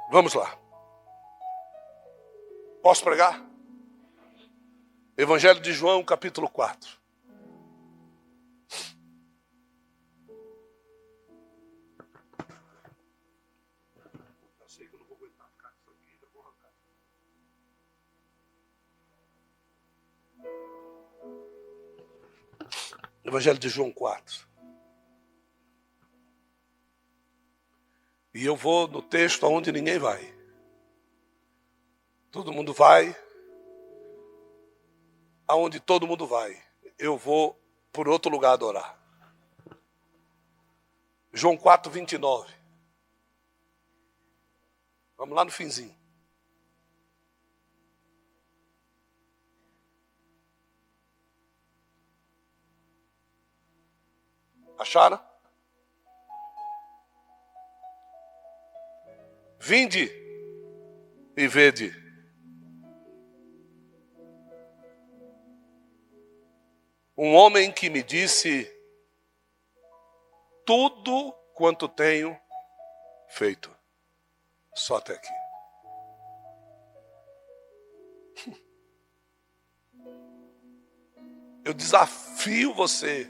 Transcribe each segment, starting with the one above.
Vamos lá. Posso pregar? Evangelho de João, capítulo 4. Eu sei que eu não vou aguentar ficar com isso aqui, eu vou arrancar. Evangelho de João 4. E eu vou no texto aonde ninguém vai. Todo mundo vai aonde todo mundo vai. Eu vou por outro lugar adorar. João 4, 29. Vamos lá no finzinho. Acharam? Vinde e vede. Um homem que me disse tudo quanto tenho feito. Só até aqui. Eu desafio você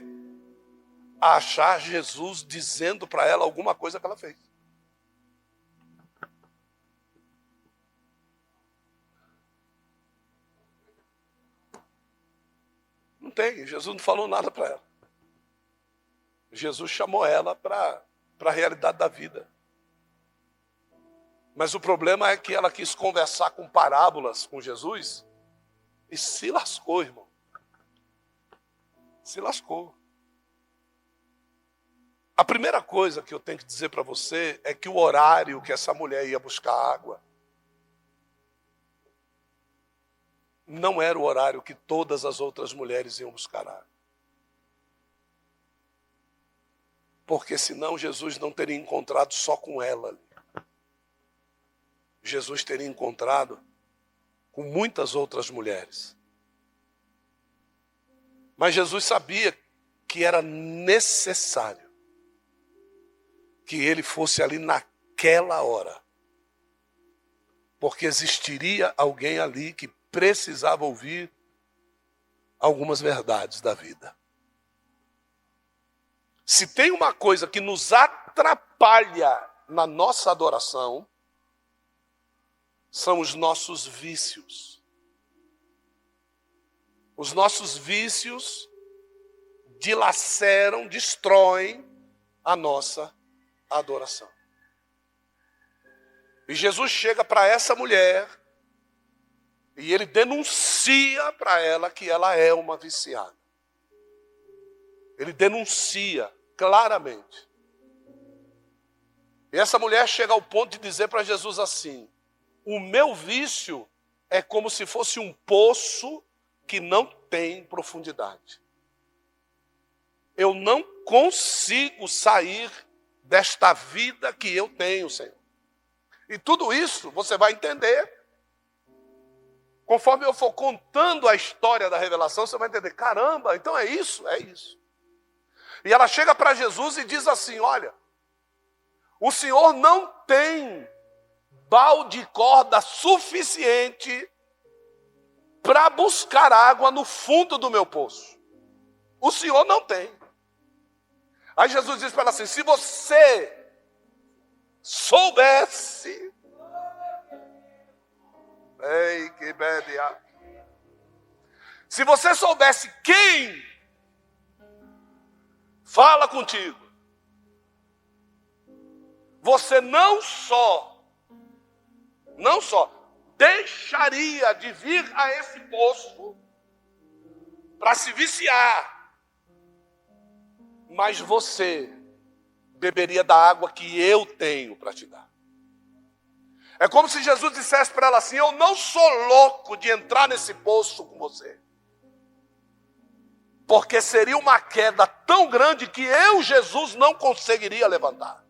a achar Jesus dizendo para ela alguma coisa que ela fez. Não tem, Jesus não falou nada para ela. Jesus chamou ela para a realidade da vida. Mas o problema é que ela quis conversar com parábolas com Jesus e se lascou, irmão. Se lascou. A primeira coisa que eu tenho que dizer para você é que o horário que essa mulher ia buscar água não era o horário que todas as outras mulheres iam buscar água. Porque senão Jesus não teria encontrado só com ela ali. Jesus teria encontrado com muitas outras mulheres. Mas Jesus sabia que era necessário que ele fosse ali naquela hora. Porque existiria alguém ali que precisava ouvir algumas verdades da vida. Se tem uma coisa que nos atrapalha na nossa adoração, são os nossos vícios. Os nossos vícios dilaceram, destroem a nossa adoração. E Jesus chega para essa mulher e ele denuncia para ela que ela é uma viciada. Ele denuncia claramente. E essa mulher chega ao ponto de dizer para Jesus assim: o meu vício é como se fosse um poço que não tem profundidade. Eu não consigo sair desta vida que eu tenho, Senhor. E tudo isso você vai entender. Conforme eu for contando a história da revelação, você vai entender. Caramba, então é isso? É isso. E ela chega para Jesus e diz assim: olha, o Senhor não tem balde de corda suficiente para buscar água no fundo do meu poço. O Senhor não tem. Aí Jesus diz para ela assim: se você soubesse, ei, que bédia. Se você soubesse quem fala contigo, você não só deixaria de vir a esse poço para se viciar, mas você beberia da água que eu tenho para te dar. É como se Jesus dissesse para ela assim: eu não sou louco de entrar nesse poço com você. Porque seria uma queda tão grande que eu, Jesus, não conseguiria levantar.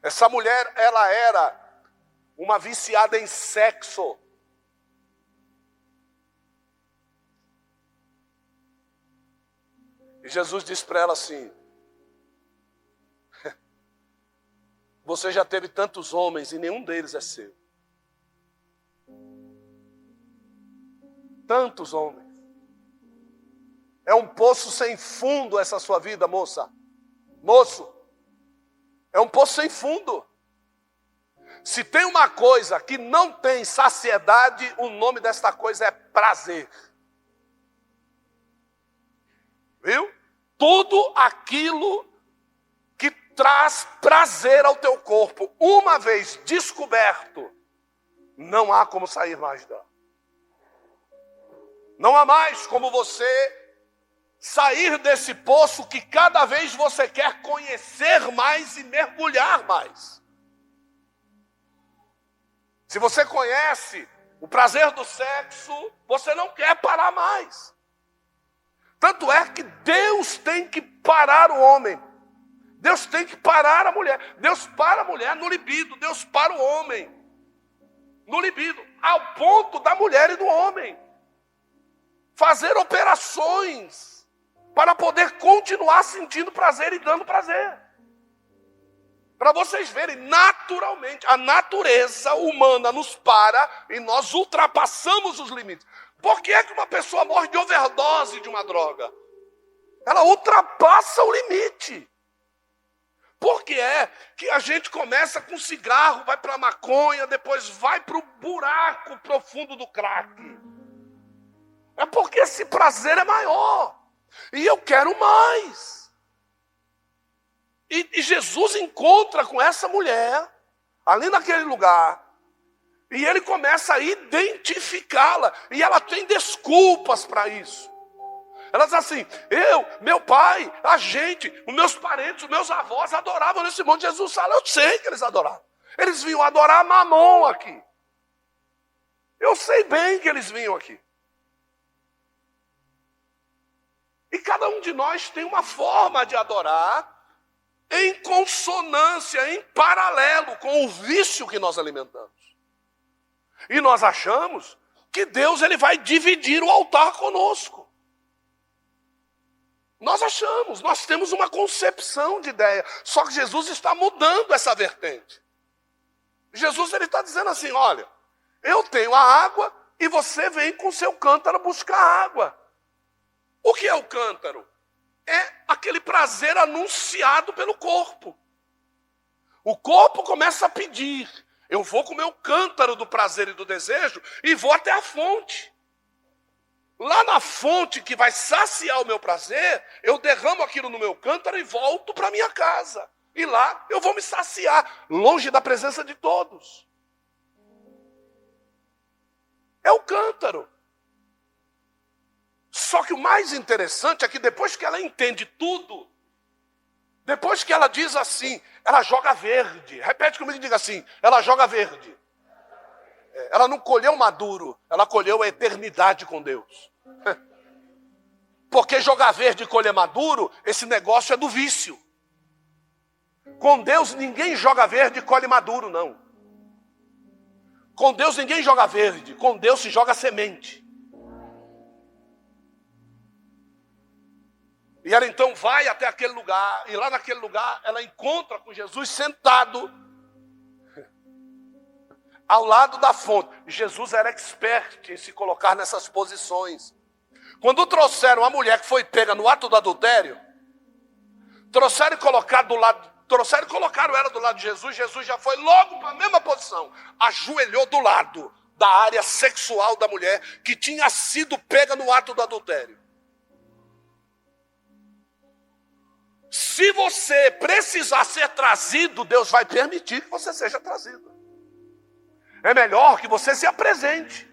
Essa mulher, ela era uma viciada em sexo. E Jesus disse para ela assim: Você já teve tantos homens e nenhum deles é seu. Tantos homens. É um poço sem fundo essa sua vida, moça. Moço, é um poço sem fundo. Se tem uma coisa que não tem saciedade, o nome desta coisa é prazer. Viu? Tudo aquilo que traz prazer ao teu corpo, uma vez descoberto, não há como sair mais dela. Não há mais como você sair desse poço que cada vez você quer conhecer mais e mergulhar mais. Se você conhece o prazer do sexo, você não quer parar mais. Tanto é que Deus tem que parar o homem. Deus tem que parar a mulher. Deus para a mulher no libido. Deus para o homem no libido. Ao ponto da mulher e do homem fazer operações para poder continuar sentindo prazer e dando prazer. Para vocês verem, naturalmente, a natureza humana nos para e nós ultrapassamos os limites. Por que é que uma pessoa morre de overdose de uma droga? Ela ultrapassa o limite. Por que é que a gente começa com cigarro, vai para a maconha, depois vai para o buraco profundo do crack? É porque esse prazer é maior. E eu quero mais. E Jesus encontra com essa mulher, ali naquele lugar, e ele começa a identificá-la, e ela tem desculpas para isso. Ela diz assim, meu pai, a gente, os meus parentes, os meus avós adoravam nesse monte. Jesus fala, eu sei que eles adoravam. Eles vinham adorar Mamon aqui. Eu sei bem que eles vinham aqui. E cada um de nós tem uma forma de adorar em consonância, em paralelo com o vício que nós alimentamos. E nós achamos que Deus ele vai dividir o altar conosco. Nós achamos, nós temos uma concepção de ideia. Só que Jesus está mudando essa vertente. Jesus ele está dizendo assim, olha, eu tenho a água e você vem com o seu cântaro buscar água. O que é o cântaro? É aquele prazer anunciado pelo corpo. O corpo começa a pedir. Eu vou com o meu cântaro do prazer e do desejo e vou até a fonte. Lá na fonte que vai saciar o meu prazer, eu derramo aquilo no meu cântaro e volto para minha casa. E lá eu vou me saciar, longe da presença de todos. É o cântaro. Só que o mais interessante é que depois que ela entende tudo, depois que ela diz assim, ela joga verde. Repete comigo e diga assim, ela joga verde. Ela não colheu maduro, ela colheu a eternidade com Deus. Porque jogar verde e colher maduro, esse negócio é do vício. Com Deus ninguém joga verde e colhe maduro, não. Com Deus ninguém joga verde, com Deus se joga semente. E ela então vai até aquele lugar, e lá naquele lugar ela encontra com Jesus sentado ao lado da fonte. Jesus era expert em se colocar nessas posições. Quando trouxeram a mulher que foi pega no ato do adultério, trouxeram e colocaram ela do lado de Jesus, Jesus já foi logo para a mesma posição, ajoelhou do lado da área sexual da mulher que tinha sido pega no ato do adultério. Se você precisar ser trazido, Deus vai permitir que você seja trazido. É melhor que você se apresente.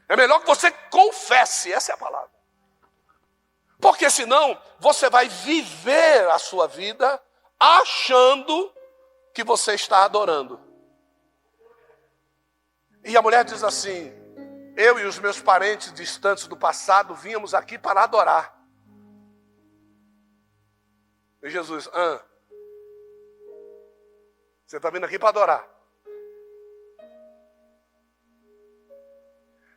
É melhor que você confesse, essa é a palavra. Porque senão, você vai viver a sua vida achando que você está adorando. E a mulher diz assim, eu e os meus parentes distantes do passado vínhamos aqui para adorar. E Jesus, você está vindo aqui para adorar.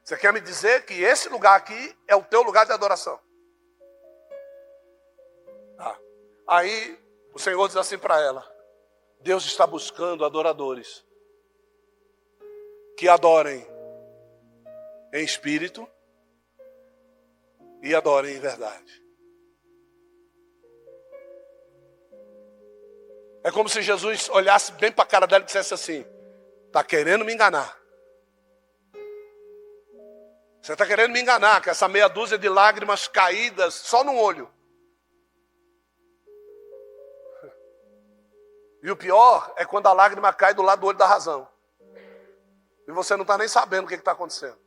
Você quer me dizer que esse lugar aqui é o teu lugar de adoração? Aí o Senhor diz assim para ela, Deus está buscando adoradores que adorem em espírito e adorem em verdade. É como se Jesus olhasse bem para a cara dela e dissesse assim: está querendo me enganar. Você está querendo me enganar com essa meia dúzia de lágrimas caídas só no olho. E o pior é quando a lágrima cai do lado do olho da razão. E você não está nem sabendo o que está acontecendo.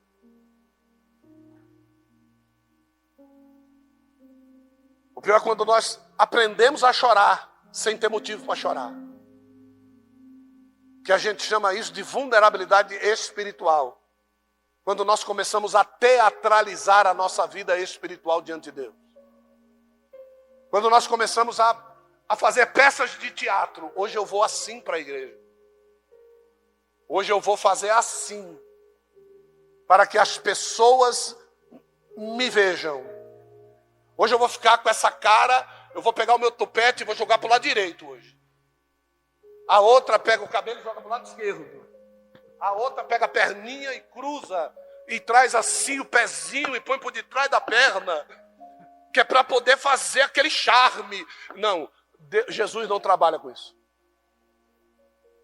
O pior é quando nós aprendemos a chorar sem ter motivo para chorar. Que a gente chama isso de vulnerabilidade espiritual. Quando nós começamos a teatralizar a nossa vida espiritual diante de Deus. Quando nós começamos a fazer peças de teatro. Hoje eu vou assim para a igreja. Hoje eu vou fazer assim. Para que as pessoas me vejam. Hoje eu vou ficar com essa cara. Eu vou pegar o meu tupete e vou jogar para o lado direito hoje. A outra pega o cabelo e joga para o lado esquerdo. A outra pega a perninha e cruza e traz assim o pezinho e põe por detrás da perna, que é para poder fazer aquele charme. Não, Jesus não trabalha com isso.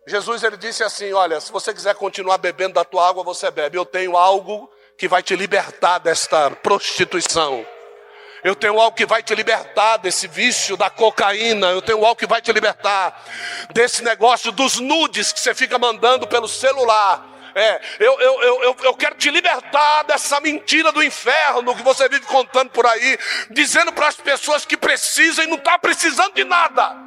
Jesus, ele disse assim: olha, se você quiser continuar bebendo da tua água, você bebe. Eu tenho algo que vai te libertar desta prostituição. Eu tenho algo que vai te libertar desse vício da cocaína. Eu tenho algo que vai te libertar desse negócio dos nudes que você fica mandando pelo celular. Eu quero te libertar dessa mentira do inferno que você vive contando por aí, dizendo para as pessoas que precisam e não está precisando de nada.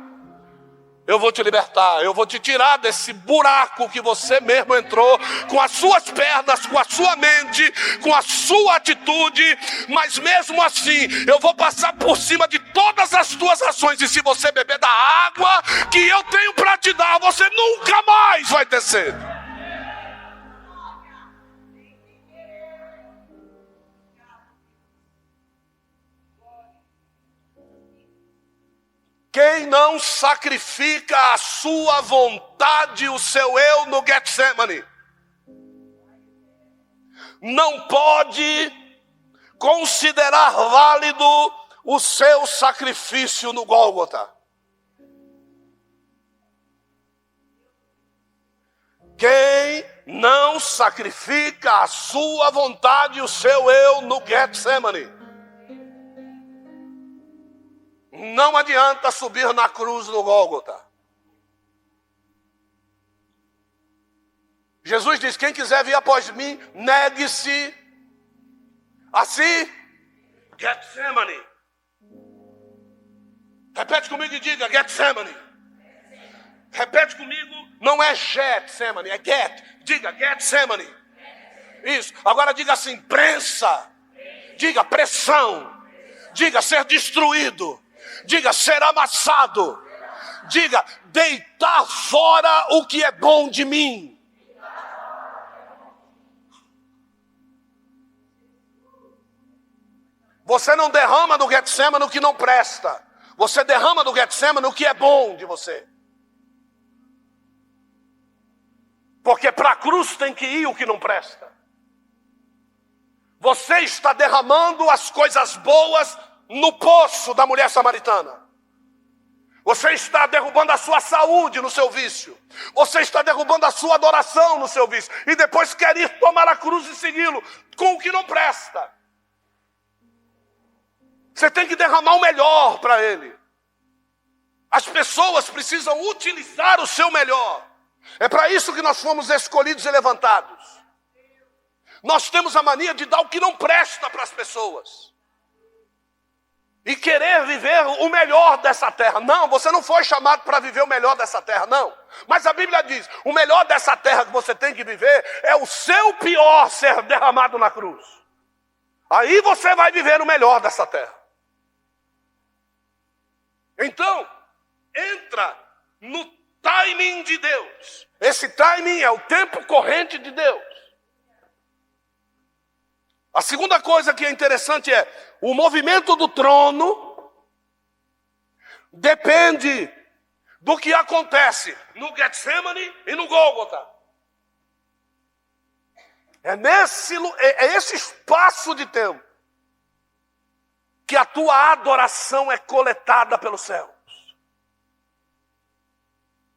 Eu vou te libertar, eu vou te tirar desse buraco que você mesmo entrou, com as suas pernas, com a sua mente, com a sua atitude, mas mesmo assim, eu vou passar por cima de todas as tuas ações, e se você beber da água que eu tenho para te dar, você nunca mais vai ter sede. Quem não sacrifica a sua vontade, o seu eu no Getsemane, não pode considerar válido o seu sacrifício no Gólgota. Quem não sacrifica a sua vontade, o seu eu no Getsemane, não adianta subir na cruz do Gólgota. Jesus diz: quem quiser vir após mim, negue-se a si. Getsemane. Repete comigo e diga: Getsemane. Repete comigo, não é Getsemane, é Get. Diga: Getsemane. Isso. Agora diga assim: prensa. Diga: pressão. Diga: ser destruído. Diga: ser amassado. Diga: deitar fora o que é bom de mim. Você não derrama no Getsemane o que não presta. Você derrama no Getsemane o que é bom de você. Porque para a cruz tem que ir o que não presta. Você está derramando as coisas boas no poço da mulher samaritana. Você está derrubando a sua saúde no seu vício. Você está derrubando a sua adoração no seu vício. E depois quer ir tomar a cruz e segui-lo com o que não presta. Você tem que derramar o melhor para ele. As pessoas precisam utilizar o seu melhor. É para isso que nós fomos escolhidos e levantados. Nós temos a mania de dar o que não presta para as pessoas. E querer viver o melhor dessa terra. Não, você não foi chamado para viver o melhor dessa terra, não. Mas a Bíblia diz: o melhor dessa terra que você tem que viver é o seu pior ser derramado na cruz. Aí você vai viver o melhor dessa terra. Então, entra no timing de Deus. Esse timing é o tempo corrente de Deus. A segunda coisa que é interessante é: o movimento do trono depende do que acontece no Getsemane e no Gólgota. É esse espaço de tempo que a tua adoração é coletada pelos céus.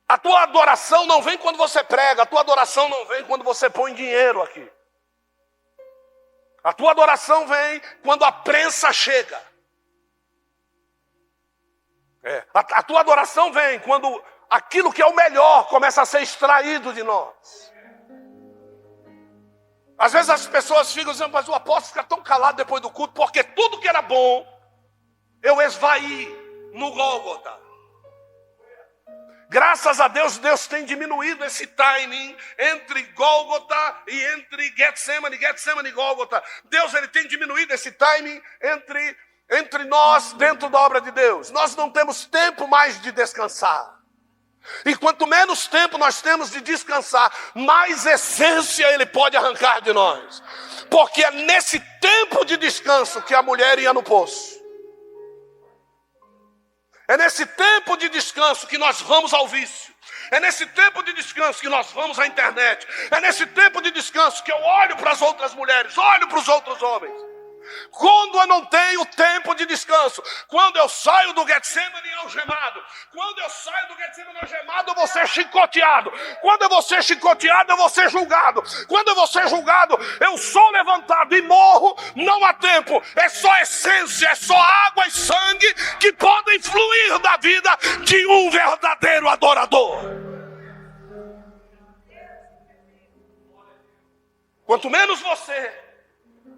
A tua adoração não vem quando você prega, a tua adoração não vem quando você põe dinheiro aqui. A tua adoração vem quando a prensa chega. A tua adoração vem quando aquilo que é o melhor começa a ser extraído de nós. Às vezes as pessoas ficam dizendo, mas o apóstolo fica tão calado depois do culto, porque tudo que era bom, eu esvaí no Gólgota. Graças a Deus, Deus tem diminuído esse timing entre Gólgota e entre Getsemane e Gólgota. Deus, ele tem diminuído esse timing entre nós dentro da obra de Deus. Nós não temos tempo mais de descansar. E quanto menos tempo nós temos de descansar, mais essência ele pode arrancar de nós. Porque é nesse tempo de descanso que a mulher ia no poço. É nesse tempo de descanso que nós vamos ao vício. É nesse tempo de descanso que nós vamos à internet. É nesse tempo de descanso que eu olho para as outras mulheres, olho para os outros homens. Quando eu não tenho tempo de descanso, quando eu saio do Getsemane algemado, eu vou ser chicoteado. Quando eu vou ser chicoteado, eu vou ser julgado. Quando eu vou ser julgado, eu sou levantado e morro. Não há tempo, é só essência, é só água e sangue que podem fluir da vida de um verdadeiro adorador. Quanto menos você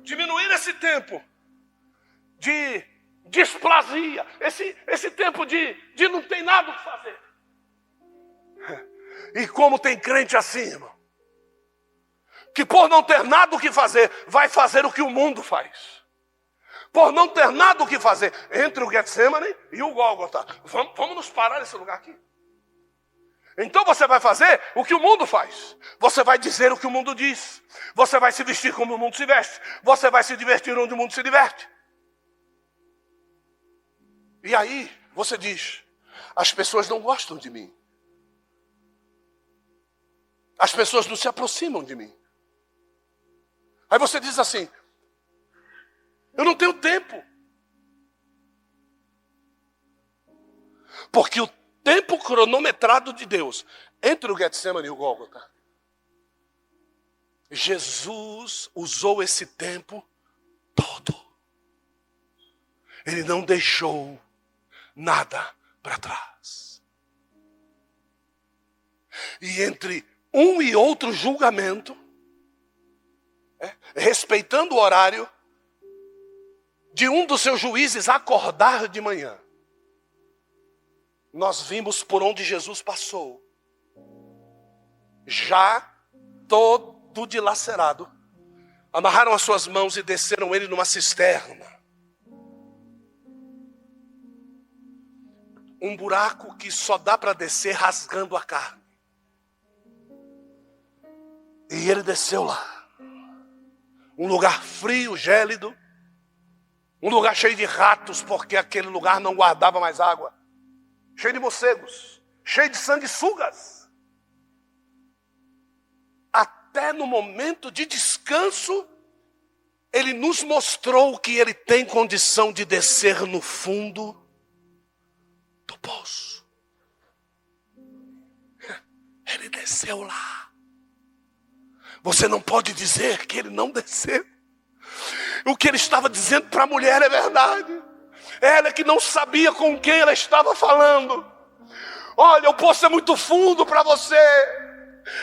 diminuir esse tempo de displasia, esse tempo de não tem nada o que fazer. E como tem crente assim, irmão, que por não ter nada o que fazer, vai fazer o que o mundo faz. Por não ter nada o que fazer, entre o Getsemane e o Gólgota. Vamos nos parar nesse lugar aqui. Então você vai fazer o que o mundo faz. Você vai dizer o que o mundo diz. Você vai se vestir como o mundo se veste. Você vai se divertir onde o mundo se diverte. E aí você diz, as pessoas não gostam de mim. As pessoas não se aproximam de mim. Aí você diz assim, eu não tenho tempo. Porque o tempo cronometrado de Deus entre o Getsemane e o Gólgota, Jesus usou esse tempo todo. Ele não deixou nada para trás. E entre um e outro julgamento, respeitando o horário de um dos seus juízes acordar de manhã, nós vimos por onde Jesus passou, já todo dilacerado, amarraram as suas mãos e desceram ele numa cisterna. Um buraco que só dá para descer rasgando a carne. E ele desceu lá. Um lugar frio, gélido. Um lugar cheio de ratos, porque aquele lugar não guardava mais água. Cheio de morcegos, cheio de sanguessugas. Até no momento de descanso, ele nos mostrou que ele tem condição de descer no fundo do poço. Ele desceu lá. Você não pode dizer que ele não desceu. O que ele estava dizendo para a mulher é verdade. Ela que não sabia com quem ela estava falando. Olha, o poço é muito fundo para você.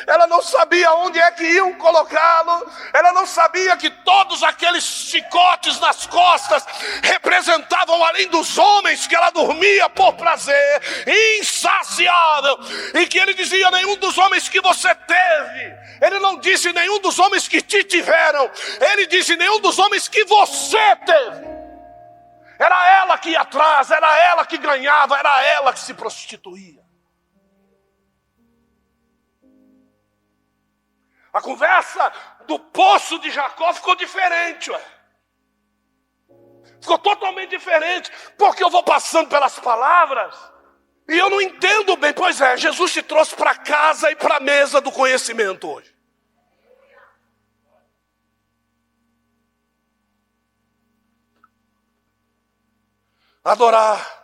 Ela não sabia onde é que iam colocá-lo. Ela não sabia que todos aqueles chicotes nas costas representavam, além dos homens que ela dormia por prazer, insaciável. E que ele dizia, nenhum dos homens que você teve. Ele não disse nenhum dos homens que te tiveram. Ele disse nenhum dos homens que você teve. Era ela que ia atrás, era ela que ganhava, era ela que se prostituía. A conversa do poço de Jacó ficou diferente, ué. Ficou totalmente diferente, porque eu vou passando pelas palavras E eu não entendo bem. Pois é, Jesus te trouxe para casa e para a mesa do conhecimento hoje. Adorar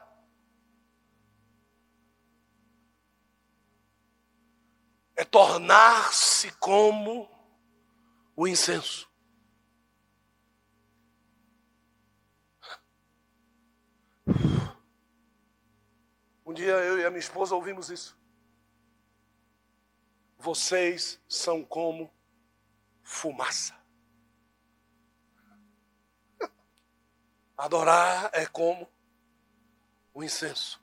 é tornar-se como o incenso. Um dia eu e a minha esposa ouvimos isso. Vocês são como fumaça. Adorar é como o incenso.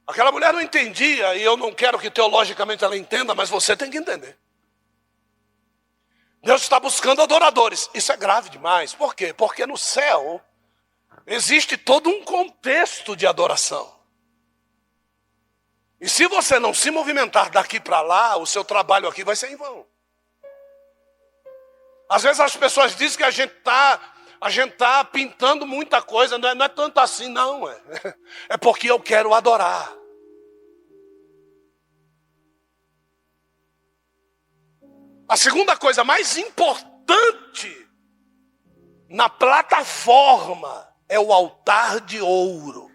Aquela mulher não entendia, e eu não quero que teologicamente ela entenda, mas você tem que entender. Deus está buscando adoradores. Isso é grave demais. Por quê? Porque no céu existe todo um contexto de adoração. E se você não se movimentar daqui para lá, o seu trabalho aqui vai ser em vão. Às vezes as pessoas dizem que a gente tá pintando muita coisa, não é tanto assim, não. É porque eu quero adorar. A segunda coisa mais importante na plataforma é o altar de ouro.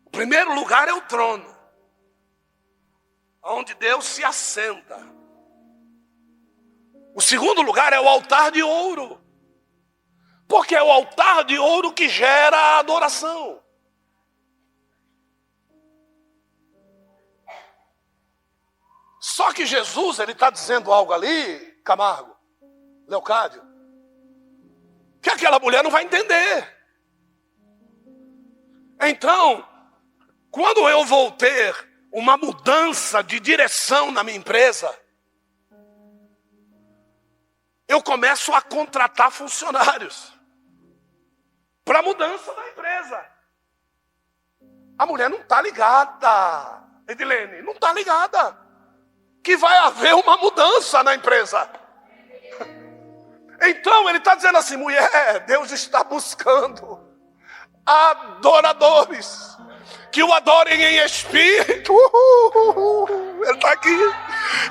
O primeiro lugar é o trono, onde Deus se assenta. O segundo lugar é o altar de ouro, porque é o altar de ouro que gera a adoração. Só que Jesus, ele está dizendo algo ali, Camargo, Leocádio, que aquela mulher não vai entender. Então, quando eu vou ter uma mudança de direção na minha empresa, eu começo a contratar funcionários para a mudança da empresa. A mulher não está ligada, Edilene, não está ligada que vai haver uma mudança na empresa. Então ele está dizendo assim, mulher, Deus está buscando adoradores que o adorem em espírito. Ele está aqui.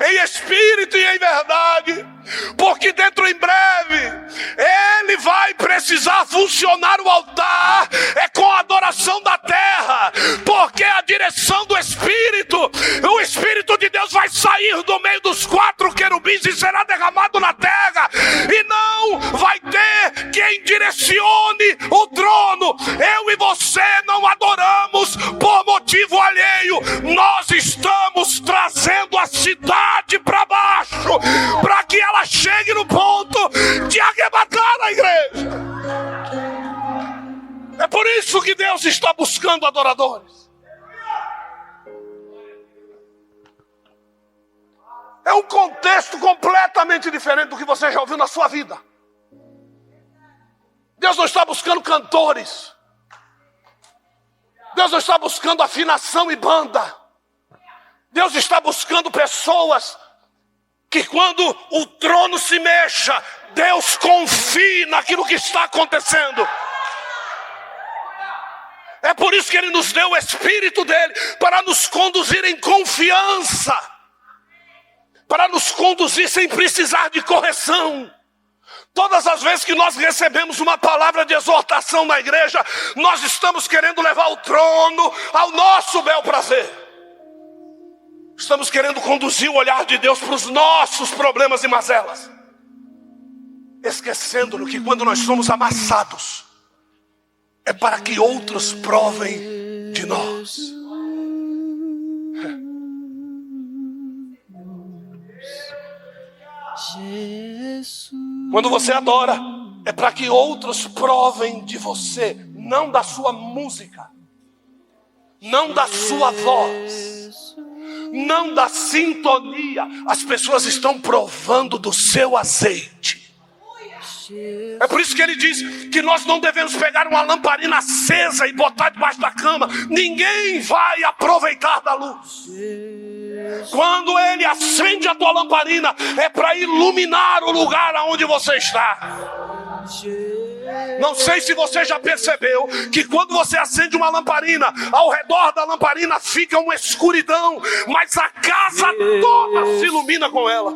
Em espírito e em verdade. Porque dentro em breve ele vai precisar funcionar o altar. É com a adoração da terra. Porque a direção do Espírito, o Espírito de Deus vai sair do meio dos 4 querubins e será derramado na terra. E não vai ter quem direcione o trono. Eu e você não adoramos por motivo alheio. Nós estamos trazendo a cidade para baixo, para que ela chegue no ponto de arrebatar a igreja. É por isso que Deus está buscando adoradores. É um contexto completamente diferente do que você já ouviu na sua vida. Deus não está buscando cantores. Deus não está buscando afinação e banda. Deus está buscando pessoas que quando o trono se mexa, Deus confie naquilo que está acontecendo. É por isso que Ele nos deu o Espírito dEle, para nos conduzir em confiança, para nos conduzir sem precisar de correção. Todas as vezes que nós recebemos uma palavra de exortação na igreja, nós estamos querendo levar o trono ao nosso bel prazer. Estamos querendo conduzir o olhar de Deus para os nossos problemas e mazelas, esquecendo que quando nós somos amassados, é para que outros provem de nós. Quando você adora, é para que outros provem de você, não da sua música, não da sua voz, não da sintonia. As pessoas estão provando do seu azeite. É por isso que ele diz que nós não devemos pegar uma lamparina acesa e botar debaixo da cama. Ninguém vai aproveitar da luz. Quando ele acende a tua lamparina, é para iluminar o lugar onde você está. Não sei se você já percebeu que quando você acende uma lamparina, ao redor da lamparina fica uma escuridão, mas a casa toda se ilumina com ela.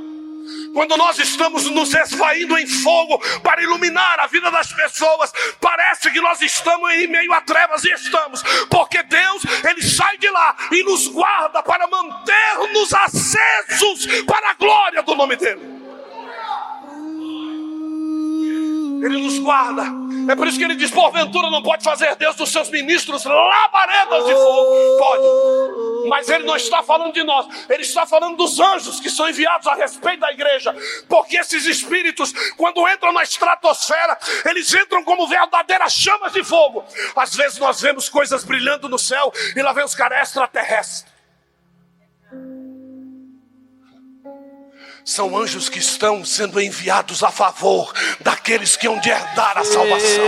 Quando nós estamos nos esvaindo em fogo para iluminar a vida das pessoas, parece que nós estamos em meio a trevas, e estamos, porque Deus, Ele sai de lá e nos guarda para manter-nos acesos para a glória do nome dEle. Ele nos guarda. É por isso que ele diz: porventura não pode fazer Deus dos seus ministros labaredas de fogo. Pode, mas ele não está falando de nós. Ele está falando dos anjos que são enviados a respeito da igreja. Porque esses espíritos, quando entram na estratosfera, eles entram como verdadeiras chamas de fogo. Às vezes nós vemos coisas brilhando no céu e lá vem os caras extraterrestres. São anjos que estão sendo enviados a favor daqueles que hão de herdar a salvação.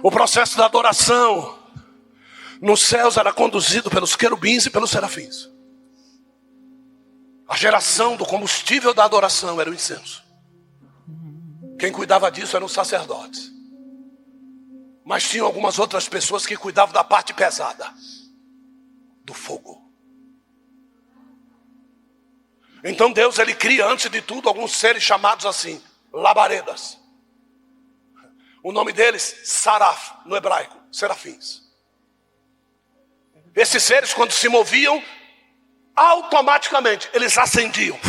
O processo da adoração nos céus era conduzido pelos querubins e pelos serafins. A geração do combustível da adoração era o incenso. Quem cuidava disso eram os sacerdotes. Mas tinham algumas outras pessoas que cuidavam da parte pesada, do fogo. Então Deus, Ele cria antes de tudo alguns seres chamados assim, labaredas. O nome deles, Saraf, no hebraico, serafins. Esses seres, quando se moviam, automaticamente eles acendiam.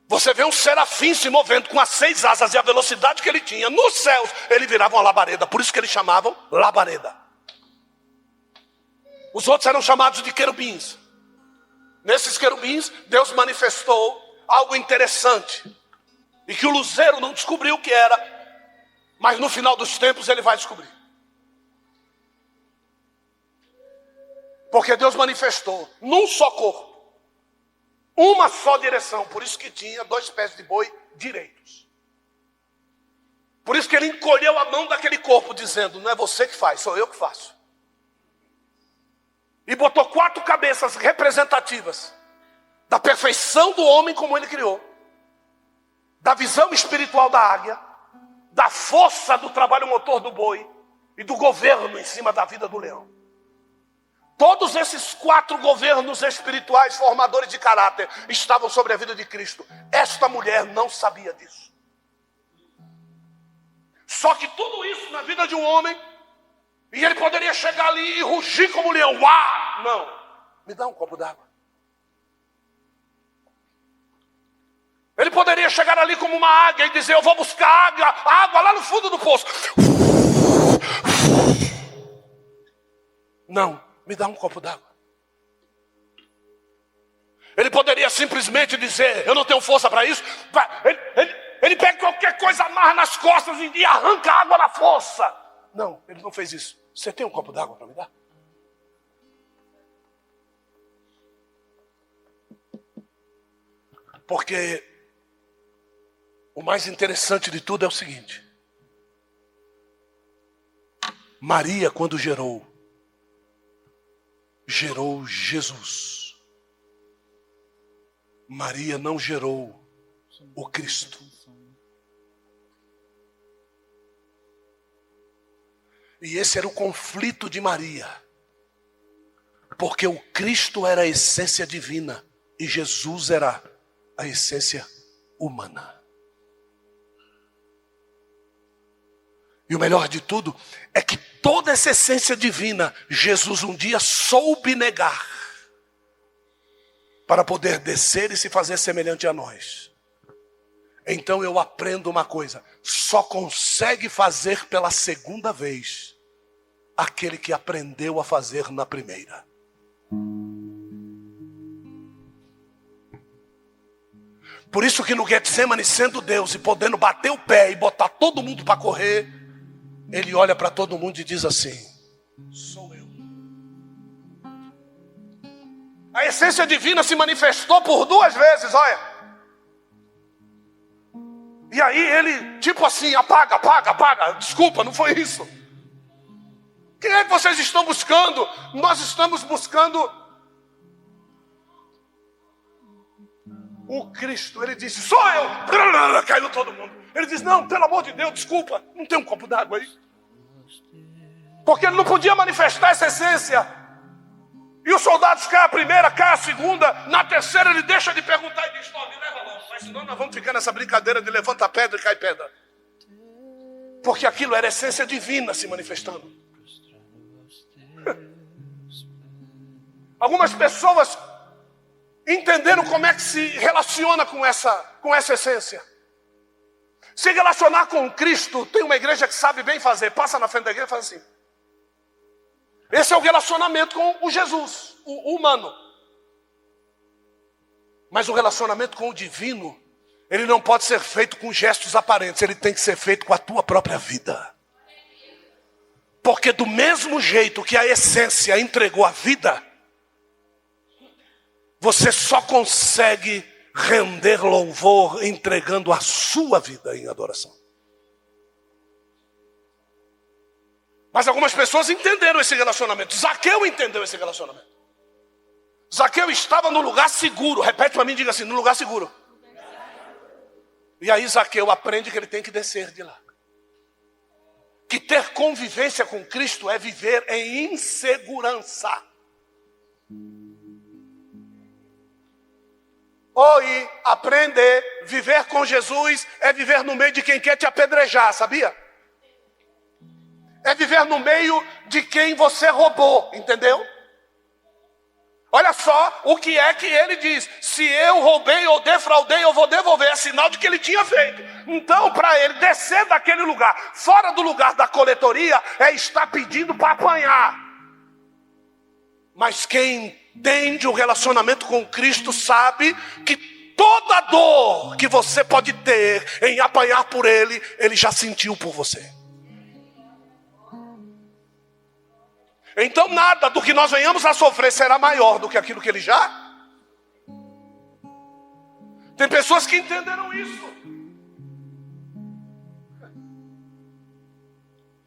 Você vê um serafim se movendo com as 6 asas e a velocidade que ele tinha, nos céus, ele virava uma labareda. Por isso que eles chamavam labareda. Os outros eram chamados de querubins. Nesses querubins, Deus manifestou algo interessante. E que o luzeiro não descobriu o que era, mas no final dos tempos ele vai descobrir. Porque Deus manifestou num só corpo, uma só direção. Por isso que tinha 2 pés de boi direitos. Por isso que ele encolheu a mão daquele corpo, dizendo: não é você que faz, sou eu que faço. E botou 4 cabeças representativas da perfeição do homem como ele criou, da visão espiritual da águia, da força do trabalho motor do boi e do governo em cima da vida do leão. Todos esses 4 governos espirituais, formadores de caráter, estavam sobre a vida de Cristo. Esta mulher não sabia disso. Só que tudo isso na vida de um homem, e ele poderia chegar ali e rugir como um leão. Uau! Não, me dá um copo d'água. Ele poderia chegar ali como uma águia e dizer: eu vou buscar água lá no fundo do poço. Não, me dá um copo d'água. Ele poderia simplesmente dizer: eu não tenho força para isso. Ele pega qualquer coisa, amarra nas costas e arranca água na força. Não, ele não fez isso. Você tem um copo d'água para me dar? Porque o mais interessante de tudo é o seguinte: Maria, quando gerou Jesus. Maria não gerou o Cristo. E esse era o conflito de Maria. Porque o Cristo era a essência divina e Jesus era a essência humana. E o melhor de tudo é que toda essa essência divina, Jesus um dia soube negar para poder descer e se fazer semelhante a nós. Então eu aprendo uma coisa: só consegue fazer pela segunda vez aquele que aprendeu a fazer na primeira. Por isso que no Getsemane, sendo Deus e podendo bater o pé e botar todo mundo para correr, Ele olha para todo mundo e diz assim: sou eu. A essência divina se manifestou por 2 vezes, olha. E aí ele, tipo assim, apaga. Desculpa, não foi isso. Quem é que vocês estão buscando? Nós estamos buscando o Cristo. Ele disse: sou eu. Caiu todo mundo. Ele disse: não, pelo amor de Deus, desculpa, não tem um copo d'água aí. Porque ele não podia manifestar essa essência. E os soldados caem a primeira, caem a segunda, na terceira ele deixa de perguntar e diz: me leva logo, mas senão nós vamos ficar nessa brincadeira de levanta a pedra e cai pedra. Porque aquilo era a essência divina se manifestando. Algumas pessoas entenderam como é que se relaciona com essa essência. Se relacionar com Cristo, tem uma igreja que sabe bem fazer, passa na frente da igreja e faz assim. Esse é o relacionamento com o Jesus, o humano. Mas o relacionamento com o divino, ele não pode ser feito com gestos aparentes, ele tem que ser feito com a tua própria vida. Porque do mesmo jeito que a essência entregou a vida, você só consegue render louvor entregando a sua vida em adoração. Mas algumas pessoas entenderam esse relacionamento. Zaqueu entendeu esse relacionamento. Zaqueu estava no lugar seguro. Repete para mim, diga assim: no lugar seguro. E aí Zaqueu aprende que ele tem que descer de lá. Que ter convivência com Cristo é viver em insegurança. Oi, aprender, viver com Jesus é viver no meio de quem quer te apedrejar, sabia? É viver no meio de quem você roubou, entendeu? Olha só o que é que ele diz: se eu roubei ou defraudei, eu vou devolver. É sinal de que ele tinha feito. Então, para ele descer daquele lugar, fora do lugar da coletoria, é estar pedindo para apanhar. Mas quem entende o relacionamento com Cristo sabe que toda dor que você pode ter em apanhar por ele, ele já sentiu por você. Então nada do que nós venhamos a sofrer será maior do que aquilo que ele já. Tem pessoas que entenderam isso.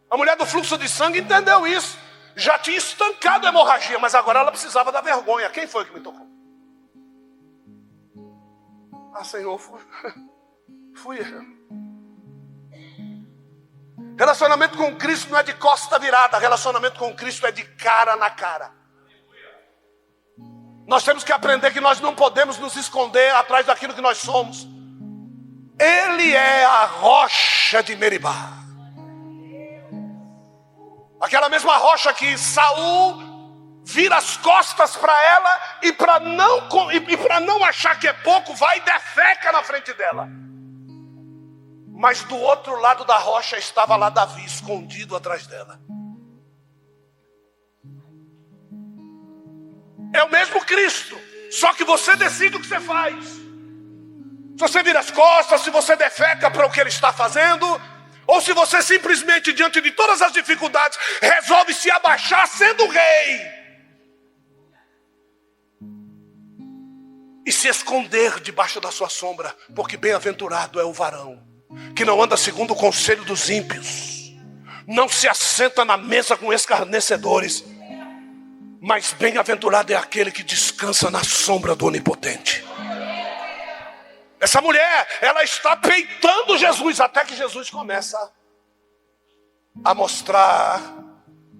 A mulher do fluxo de sangue entendeu isso. Já tinha estancado a hemorragia, mas agora ela precisava da vergonha. Quem foi que me tocou? Ah, Senhor, fui eu. Relacionamento com Cristo não é de costa virada. Relacionamento com Cristo é de cara na cara. Nós temos que aprender que nós não podemos nos esconder atrás daquilo que nós somos. Ele é a rocha de Meribá. Aquela mesma rocha que Saul vira as costas para ela e para não achar que é pouco, vai e defeca na frente dela. Mas do outro lado da rocha estava lá Davi, escondido atrás dela. É o mesmo Cristo, só que você decide o que você faz. Se você vira as costas, se você defeca para o que ele está fazendo, ou se você simplesmente, diante de todas as dificuldades, resolve se abaixar sendo rei. E se esconder debaixo da sua sombra, porque bem-aventurado é o varão que não anda segundo o conselho dos ímpios, não se assenta na mesa com escarnecedores, mas bem-aventurado é aquele que descansa na sombra do Onipotente. Essa mulher, ela está peitando Jesus, até que Jesus começa a mostrar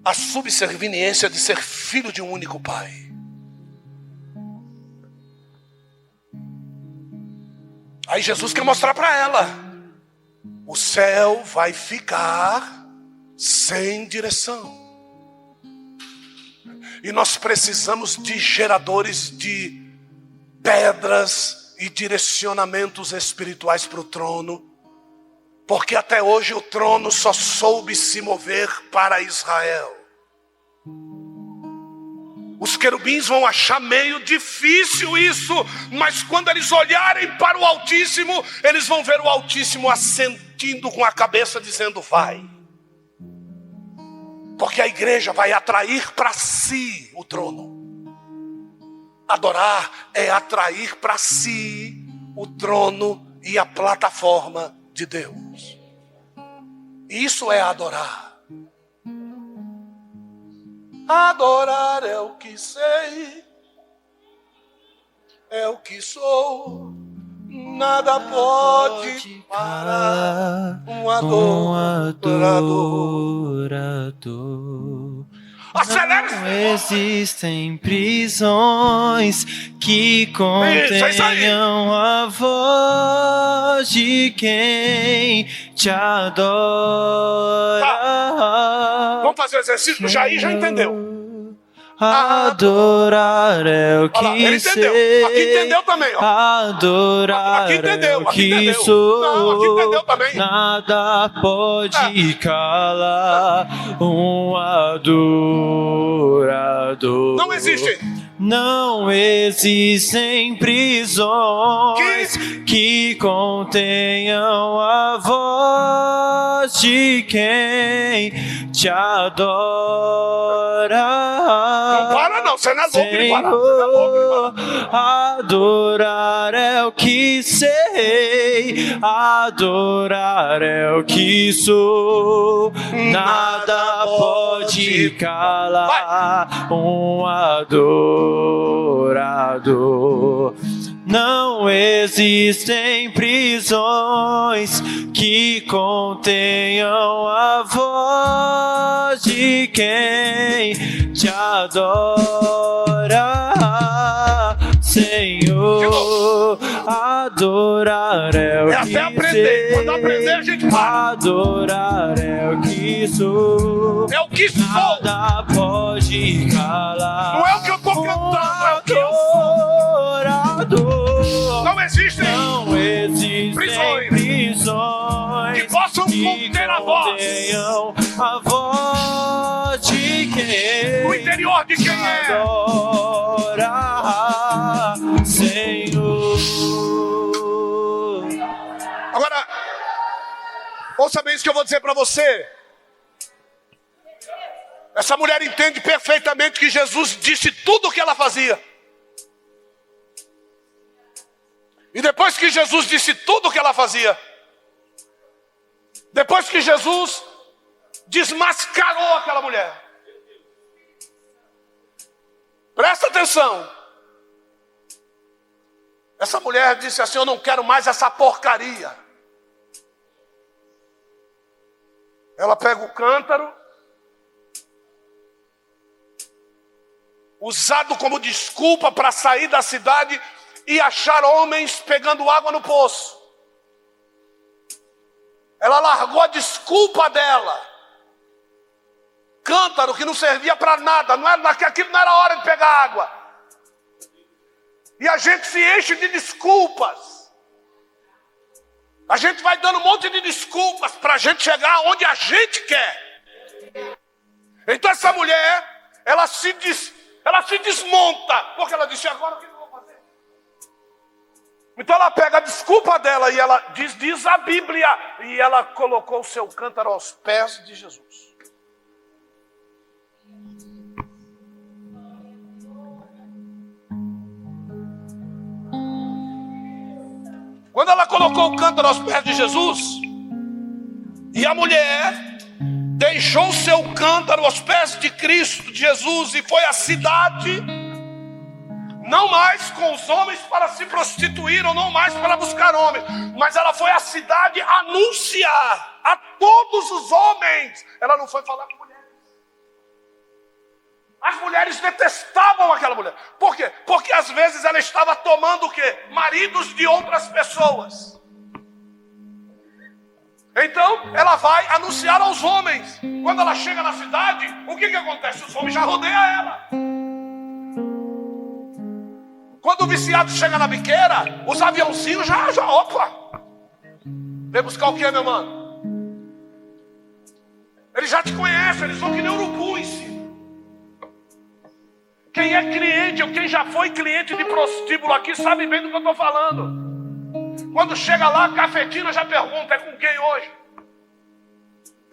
a subserviência de ser filho de um único pai. Aí Jesus quer mostrar para ela: o céu vai ficar sem direção. E nós precisamos de geradores de pedras e direcionamentos espirituais para o trono. Porque até hoje o trono só soube se mover para Israel. Os querubins vão achar meio difícil isso, mas quando eles olharem para o Altíssimo, eles vão ver o Altíssimo assentindo com a cabeça, dizendo: vai. Porque a igreja vai atrair para si o trono. Adorar é atrair para si o trono e a plataforma de Deus. Isso é adorar. Adorar é o que sei, é o que sou. Nada pode parar um adorador. Acelera! Não existem prisões que contenham a voz de quem te adora. Tá. Vamos fazer o exercício? O Jair já entendeu. Adorar é o que ele entendeu. sei. Aqui entendeu também, ó. Adorar aqui entendeu, é o que sou. Não, aqui entendeu também. Nada pode calar um adorador. Não existe. Não existem prisões que contenham a voz de quem te adora. Não para não, você não é louco de parar. Adorar é o que sei, adorar é o que sou. Nada pode calar um adorador. Não existem prisões que contenham a voz de quem te adora, Senhor. Adorar é o que aprender. Quando aprender a gente para. Adorar é o que sou. É o que sou. Nada pode calar. Não é o que eu tô cantando, é o que eu sou. Não existem prisões que possam conter a voz de quem no interior de quem é. Adora, Senhor. Agora, ouça bem isso que eu vou dizer para você. Essa mulher entende perfeitamente que Jesus disse tudo o que ela fazia. E depois que Jesus disse tudo o que ela fazia, depois que Jesus desmascarou aquela mulher, presta atenção, essa mulher disse assim: eu não quero mais essa porcaria. Ela pega o cântaro, usado como desculpa para sair da cidade e achar homens pegando água no poço. Ela largou a desculpa dela. Cântaro que não servia para nada, aquilo não era hora de pegar água. E a gente se enche de desculpas. A gente vai dando um monte de desculpas para a gente chegar onde a gente quer. Então essa mulher, ela se desmonta, porque ela disse: agora o que eu vou fazer? Então ela pega a desculpa dela e ela diz a Bíblia, e ela colocou o seu cântaro aos pés de Jesus. Quando ela colocou o cântaro aos pés de Jesus, e a mulher deixou o seu cântaro aos pés de Cristo, de Jesus, e foi à cidade, não mais com os homens para se prostituir, ou não mais para buscar homens, mas ela foi à cidade anunciar a todos os homens. Ela não foi falar com mulheres. As mulheres detestavam aquela mulher. Por quê? Porque às vezes ela estava tomando o quê? Maridos de outras pessoas. Então ela vai anunciar aos homens. Quando ela chega na cidade, o que acontece? Os homens já rodeiam ela. Quando o viciado chega na biqueira, os aviãozinhos já opa. Vem buscar o que, meu mano? Eles já te conhecem, eles são que nem urubu em si. Quem é cliente ou quem já foi cliente de prostíbulo aqui sabe bem do que eu estou falando. Quando chega lá, a cafetina já pergunta: é com quem hoje?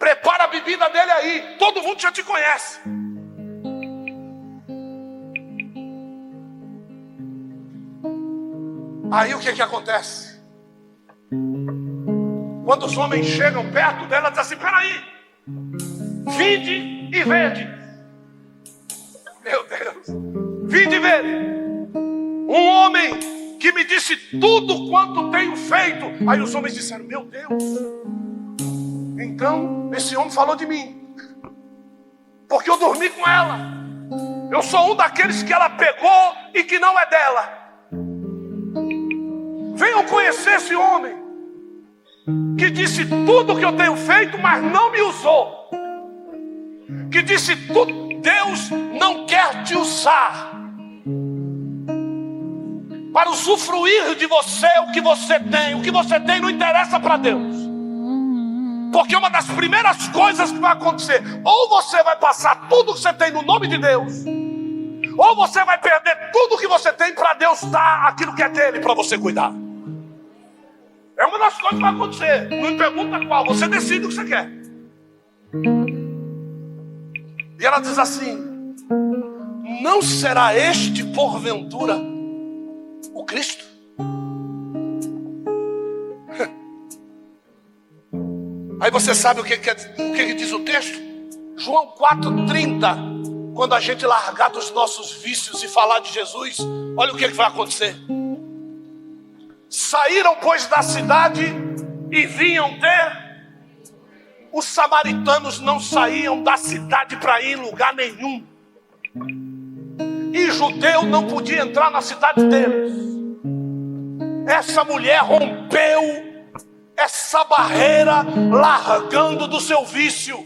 Prepara a bebida dele aí. Todo mundo já te conhece. Aí o que acontece? Quando os homens chegam perto dela, diz assim: peraí, vinde e vede. Meu Deus, vinde e vede. Um homem que me disse tudo quanto tenho feito. Aí os homens disseram: meu Deus, então esse homem falou de mim, porque eu dormi com ela. Eu sou um daqueles que ela pegou e que não é dela. Venham conhecer esse homem que disse tudo que eu tenho feito, mas não me usou. Que disse tudo. Deus não quer te usar para usufruir de você o que você tem. O que você tem não interessa para Deus. Porque uma das primeiras coisas que vai acontecer: ou você vai passar tudo que você tem no nome de Deus, ou você vai perder tudo que você tem para Deus dar aquilo que é dele para você cuidar. É uma das coisas que vai acontecer. Não me pergunta qual, você decide o que você quer. E ela diz assim: não será este porventura o Cristo? Aí você sabe o que diz o texto? João 4,30. Quando a gente largar dos nossos vícios e falar de Jesus, olha o que vai acontecer. Saíram, pois, da cidade e vinham ter. Os samaritanos não saíam da cidade para ir em lugar nenhum. E judeu não podia entrar na cidade deles. Essa mulher rompeu essa barreira, largando do seu vício.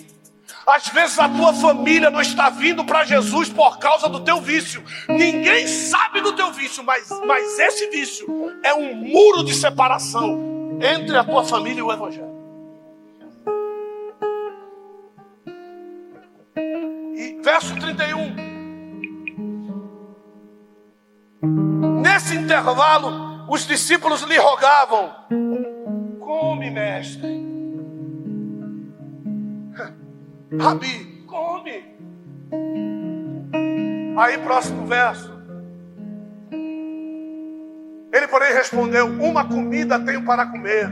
Às vezes a tua família não está vindo para Jesus por causa do teu vício. Ninguém sabe do teu vício, mas esse vício é um muro de separação entre a tua família e o Evangelho. E verso 31. Nesse intervalo, os discípulos lhe rogavam: come, mestre. Rabi, come. Aí, próximo verso. Ele, porém, respondeu: uma comida tenho para comer,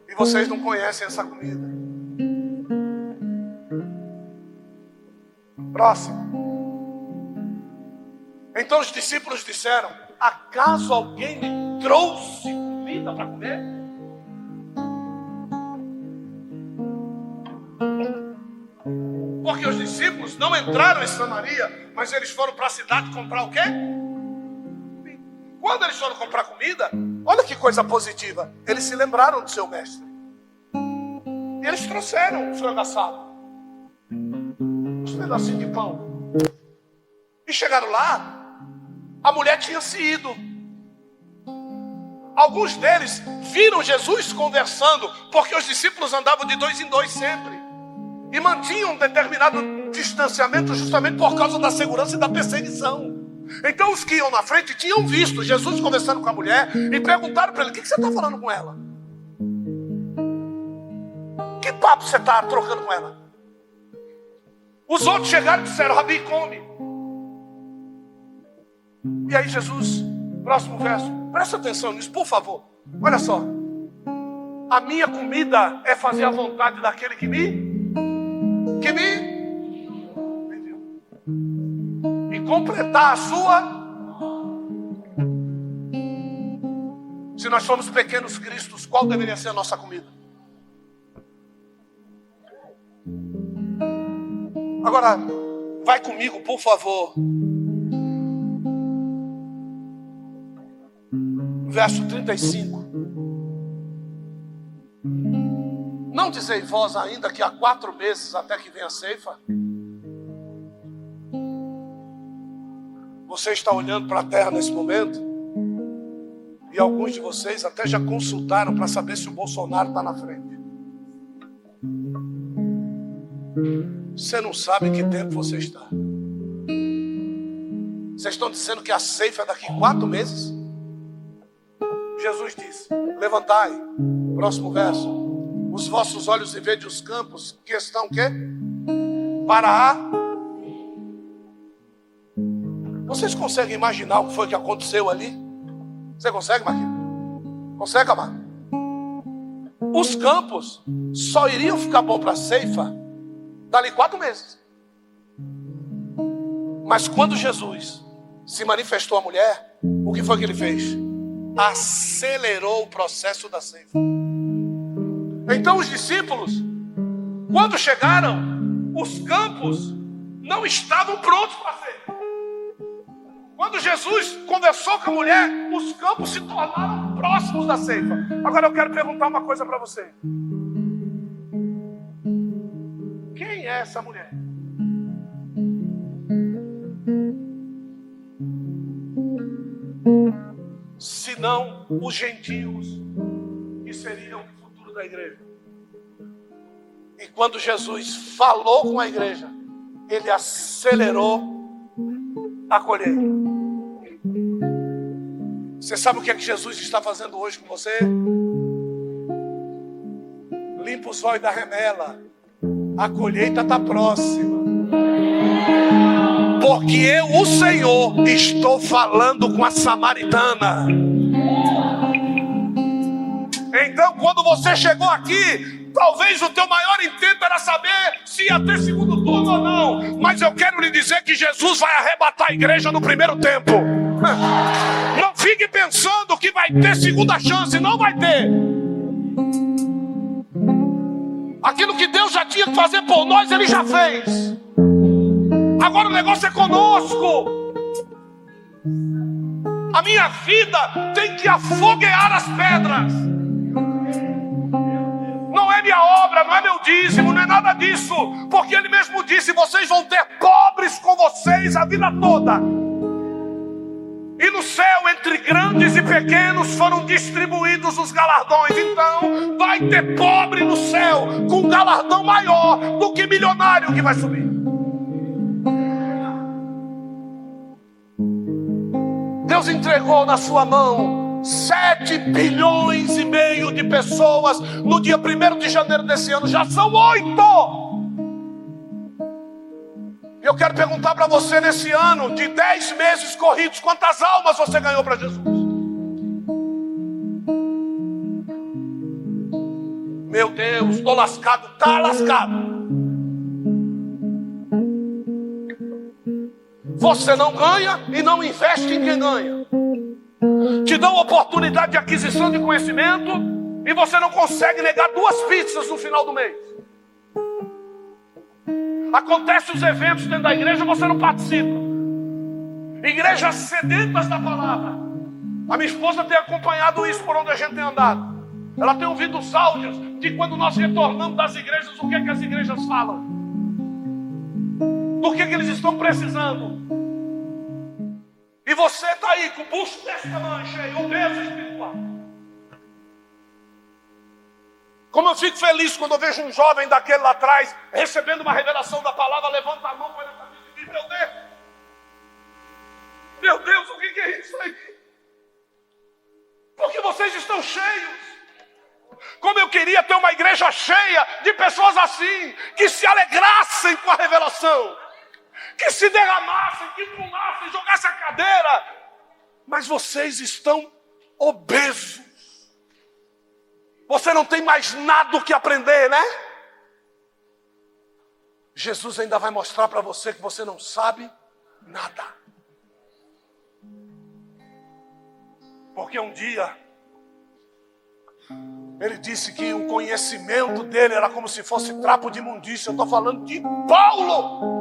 e vocês não conhecem essa comida. Próximo. Então os discípulos disseram: acaso alguém lhe trouxe comida para comer? Porque os discípulos não entraram em Samaria, mas eles foram para a cidade comprar o quê? Quando eles foram comprar comida, olha que coisa positiva, eles se lembraram do seu mestre. E eles trouxeram um frango assado, uns pedacinhos de pão. E chegaram lá, a mulher tinha se ido. Alguns deles viram Jesus conversando, porque os discípulos andavam de 2 em 2 sempre. E mantinham um determinado distanciamento justamente por causa da segurança e da perseguição. Então os que iam na frente tinham visto Jesus conversando com a mulher e perguntaram para ele: o que você está falando com ela? Que papo você está trocando com ela? Os outros chegaram e disseram: Rabi, come. E aí Jesus, próximo verso, presta atenção nisso, por favor. Olha só: a minha comida é fazer a vontade daquele que me pediu, e completar a sua. Se nós somos pequenos cristos, qual deveria ser a nossa comida? Agora, vai comigo, por favor. Verso 35. Não dizei vós ainda que há 4 meses até que venha a ceifa? Você está olhando para a terra nesse momento, e alguns de vocês até já consultaram para saber se o Bolsonaro está na frente. Você não sabe em que tempo você está. Vocês estão dizendo que a ceifa é daqui 4 meses? Jesus disse: levantai, próximo verso, os vossos olhos e vede os campos que estão o quê? Para a... Vocês conseguem imaginar o que foi que aconteceu ali? Você consegue, Marquinhos? Consegue, amado? Os campos só iriam ficar bom para a ceifa dali 4 meses. Mas quando Jesus se manifestou à mulher, o que foi que ele fez? Acelerou o processo da ceifa. Então os discípulos, quando chegaram, os campos não estavam prontos para a ceifa. Quando Jesus conversou com a mulher, os campos se tornaram próximos da ceifa. Agora eu quero perguntar uma coisa para você. Quem é essa mulher? Se não os gentios, que seriam o futuro da igreja. E quando Jesus falou com a igreja, ele acelerou a colheita. Você sabe o que é que Jesus está fazendo hoje com você? Limpa os olhos da remela. A colheita está próxima. Porque eu, o Senhor, estou falando com a samaritana. Então, quando você chegou aqui, talvez o teu maior intento era saber se ia ter segundo turno ou não. Mas eu quero lhe dizer que Jesus vai arrebatar a igreja no primeiro tempo. Não fique pensando que vai ter segunda chance. Não vai ter. Aquilo que Deus já tinha que fazer por nós, Ele já fez. Agora o negócio é conosco. A minha vida tem que afoguear as pedras. Não é minha obra, não é meu dízimo, não é nada disso. Porque Ele mesmo disse, vocês vão ter pobres com vocês a vida toda. E no céu, entre grandes e pequenos, foram distribuídos os galardões. Então, vai ter pobre no céu, com um galardão maior do que milionário que vai subir. Deus entregou na sua mão 7,5 bilhões de pessoas no dia 1º de janeiro desse ano. Já são 8. E eu quero perguntar para você nesse ano, de 10 meses corridos, quantas almas você ganhou para Jesus? Meu Deus, estou lascado. Está lascado. Você não ganha e não investe em quem ganha. Te dão oportunidade de aquisição de conhecimento e você não consegue negar 2 pizzas no final do mês. Acontecem os eventos dentro da igreja, você não participa. Igrejas sedentas da palavra. A minha esposa tem acompanhado isso por onde a gente tem andado. Ela tem ouvido os áudios de quando nós retornamos das igrejas, o que é que as igrejas falam. Do que eles estão precisando. E você está aí com o busto desse tamanho, cheio, obeso espiritual. Como eu fico feliz quando eu vejo um jovem daquele lá atrás, recebendo uma revelação da palavra, levanta a mão para ele e diz, meu Deus, o que é isso aí? Porque vocês estão cheios. Como eu queria ter uma igreja cheia de pessoas assim, que se alegrassem com a revelação, que se derramassem, que pulassem, jogassem a cadeira. Mas vocês estão obesos. Você não tem mais nada o que aprender, né? Jesus ainda vai mostrar para você que você não sabe nada. Porque um dia ele disse que o conhecimento dele era como se fosse trapo de imundícia. Eu estou falando de Paulo,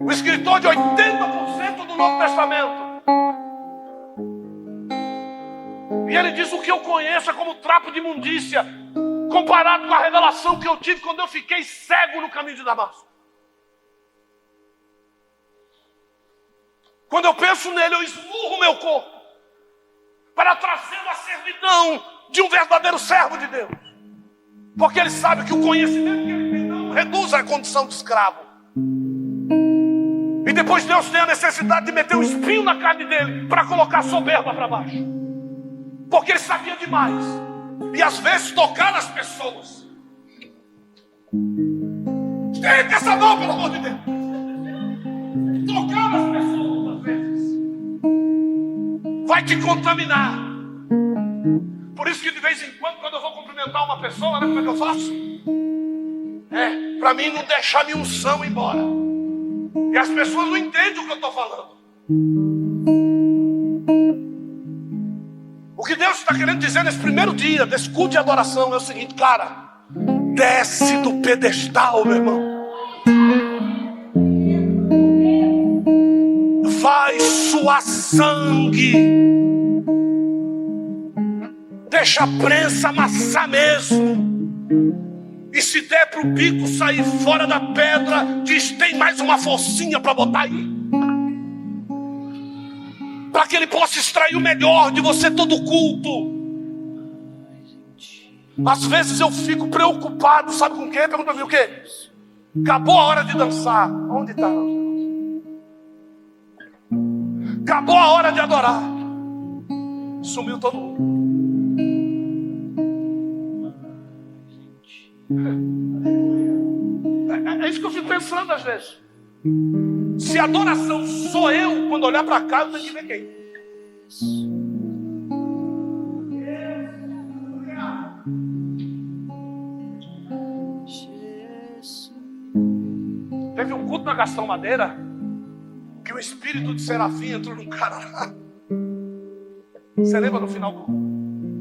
o escritor de 80% do Novo Testamento. E ele diz, o que eu conheço é como trapo de imundícia, comparado com a revelação que eu tive quando eu fiquei cego no caminho de Damasco. Quando eu penso nele, eu esmurro o meu corpo para trazer a servidão de um verdadeiro servo de Deus. Porque ele sabe que o conhecimento que ele tem não reduz a condição de escravo. E depois Deus tem a necessidade de meter um espinho na carne dele para colocar a soberba para baixo. Porque ele sabia demais. E às vezes tocar nas pessoas. Estende essa mão, pelo amor de Deus. Tocar nas pessoas, às vezes, vai te contaminar. Por isso que de vez em quando eu vou cumprimentar uma pessoa, né, como é que eu faço? Para mim não deixar a minha unção embora. E as pessoas não entendem o que eu estou falando. O que Deus está querendo dizer nesse primeiro dia, desse culto de adoração, é o seguinte, cara, desce do pedestal, meu irmão. Vai suar sangue. Deixa a prensa amassar mesmo. E se der para o bico sair fora da pedra, diz, tem mais uma forcinha para botar aí. Para que ele possa extrair o melhor de você todo culto. Às vezes eu fico preocupado, sabe com o quê? Pergunta para mim o quê? Acabou a hora de dançar. Onde está? Acabou a hora de adorar. Sumiu todo mundo. É isso que eu fico pensando às vezes. Se a adoração sou eu, quando olhar para cá, eu tenho que ver quem? Teve um culto na Gastão Madeira que o espírito de Serafim entrou num cara lá. Você lembra no final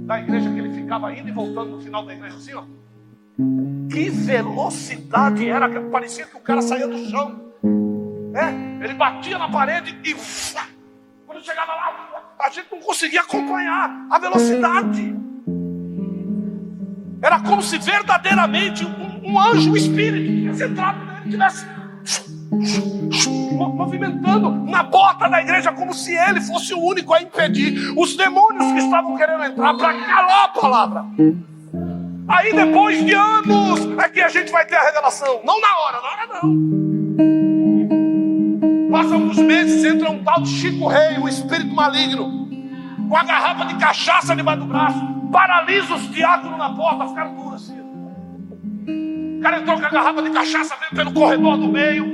da igreja que ele ficava indo e voltando no final da igreja assim, ó? Que velocidade era, que parecia que o cara saía do chão. Ele batia na parede e quando chegava lá, a gente não conseguia acompanhar a velocidade. Era como se verdadeiramente um anjo, um espírito tivesse entrado nele, tivesse movimentando na porta da igreja, como se ele fosse o único a impedir os demônios que estavam querendo entrar para calar a palavra. Aí depois de anos é que a gente vai ter a revelação. Não na hora não. Passam alguns meses, entra um tal de Chico Rei, um espírito maligno, com a garrafa de cachaça debaixo do braço, paralisa os diáconos na porta, ficaram duros assim. O cara entrou com a garrafa de cachaça, veio pelo corredor do meio,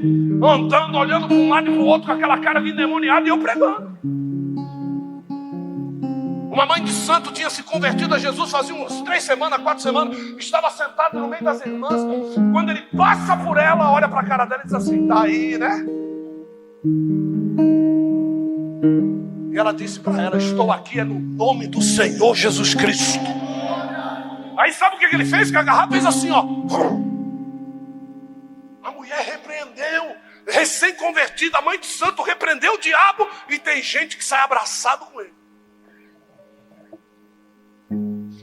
andando, olhando para um lado e para o outro, com aquela cara de endemoniado, e eu pregando. Uma mãe de santo tinha se convertido a Jesus fazia uns 3 semanas, 4 semanas, estava sentada no meio das irmãs. Quando ele passa por ela, olha para a cara dela e diz assim, tá aí, né? E ela disse para ela, estou aqui no nome do Senhor Jesus Cristo. Aí sabe o que ele fez? Que a garrafa fez assim, ó. A mulher repreendeu, recém-convertida, a mãe de santo repreendeu o diabo, e tem gente que sai abraçado com ele.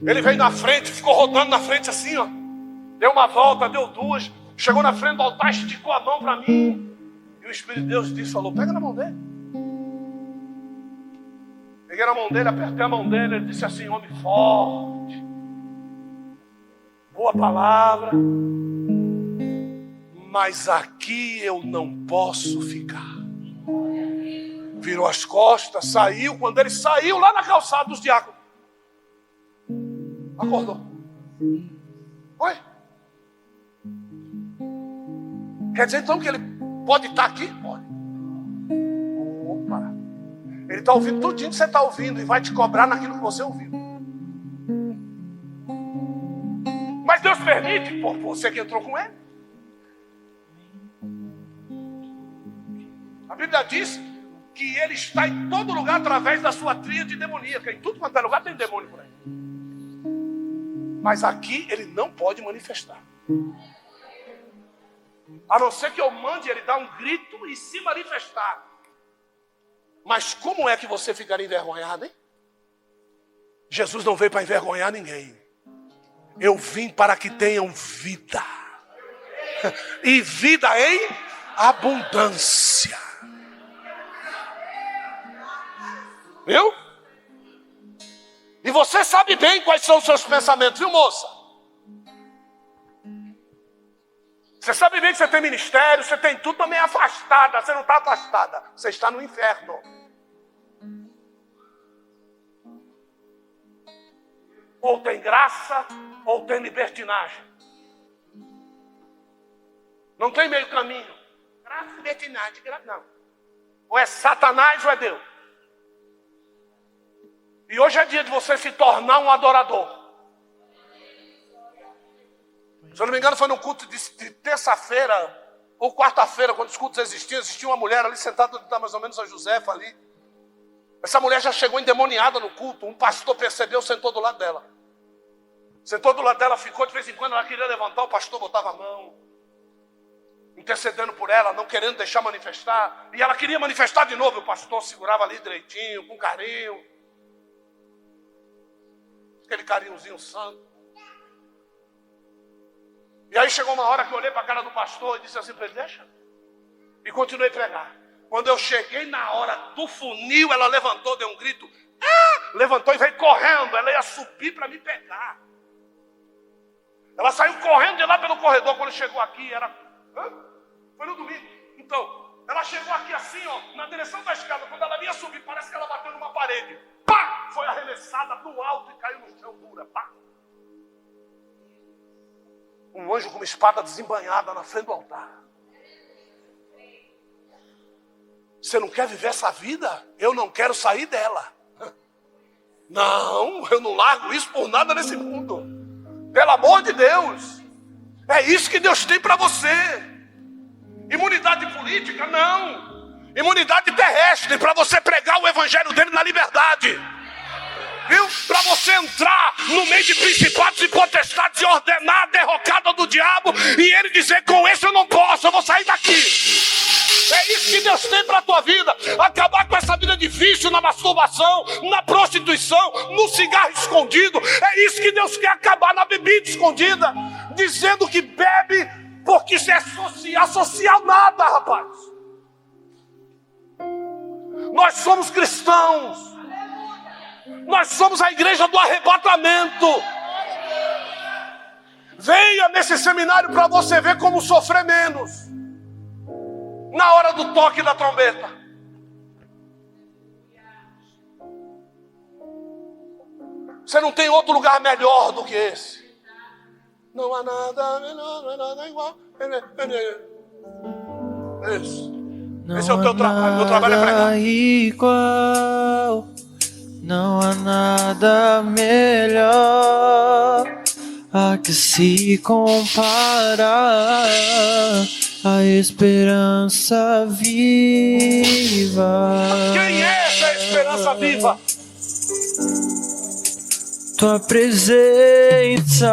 Ele veio na frente, ficou rodando na frente assim, ó. Deu uma volta, deu 2, chegou na frente do altar, esticou a mão para mim. E o Espírito de Deus disse, falou, pega na mão dele. Peguei na mão dele, apertei a mão dele, ele disse assim, homem forte, boa palavra, mas aqui eu não posso ficar. Virou as costas, saiu. Quando ele saiu lá na calçada dos diáconos, acordou. Oi? Quer dizer então que ele pode estar aqui? Pode. Opa. Ele está ouvindo tudinho que você está ouvindo e vai te cobrar naquilo que você ouviu. Mas Deus permite, por você que entrou com ele. A Bíblia diz que ele está em todo lugar através da sua tríade demoníaca. Em tudo quanto é lugar tem demônio por aí. Mas aqui ele não pode manifestar. A não ser que eu mande ele dar um grito e se manifestar. Mas como é que você ficaria envergonhado, hein? Jesus não veio para envergonhar ninguém. Eu vim para que tenham vida. E vida em abundância. Viu? E você sabe bem quais são os seus pensamentos, viu, moça? Você sabe bem que você tem ministério, você tem tudo, também afastada. Você não está afastada, você está no inferno. Ou tem graça, ou tem libertinagem. Não tem meio caminho. Graça, libertinagem, não. Ou é Satanás ou é Deus. E hoje é dia de você se tornar um adorador. Se eu não me engano, foi num culto de terça-feira ou quarta-feira, quando os cultos existiam, existia uma mulher ali sentada, tá mais ou menos a Josefa ali. Essa mulher já chegou endemoniada no culto. Um pastor percebeu, sentou do lado dela. Sentou do lado dela, ficou de vez em quando, ela queria levantar, o pastor botava a mão, intercedendo por ela, não querendo deixar manifestar. E ela queria manifestar de novo, o pastor segurava ali direitinho, com carinho. Aquele carinhozinho santo. E aí chegou uma hora que eu olhei para a cara do pastor e disse assim para ele, deixa. E continuei a pregar. Quando eu cheguei na hora do funil, ela levantou, deu um grito. Levantou e veio correndo. Ela ia subir para me pegar. Ela saiu correndo de lá pelo corredor. Quando chegou aqui, foi no domingo. Então, ela chegou aqui assim, ó, na direção da escada. Quando ela ia subir, parece que ela bateu numa parede. Pá! Foi arremessada do alto e caiu no chão dura. Pá! Um anjo com uma espada desembanhada na frente do altar. Você não quer viver essa vida? Eu não quero sair dela. Não, eu não largo isso por nada nesse mundo. Pelo amor de Deus. É isso que Deus tem para você. Imunidade política? Não. Imunidade terrestre, para você pregar o evangelho dele na liberdade. Viu? Para você entrar no meio de principados e potestades e ordenar a derrocada do diabo e ele dizer, com esse eu não posso, eu vou sair daqui. É isso que Deus tem para a tua vida. Acabar com essa vida difícil na masturbação, na prostituição, no cigarro escondido. É isso que Deus quer acabar, na bebida escondida. Dizendo que bebe porque isso é social nada, rapaz. Nós somos cristãos. Nós somos a igreja do arrebatamento. Venha nesse seminário para você ver como sofrer menos. Na hora do toque da trombeta. Você não tem outro lugar melhor do que esse. Não há nada melhor, não há nada igual. Isso. Esse é o teu trabalho. Meu trabalho é pregar. Igual. Não há nada melhor a que se comparar a esperança viva. Quem é essa esperança viva? Tua presença.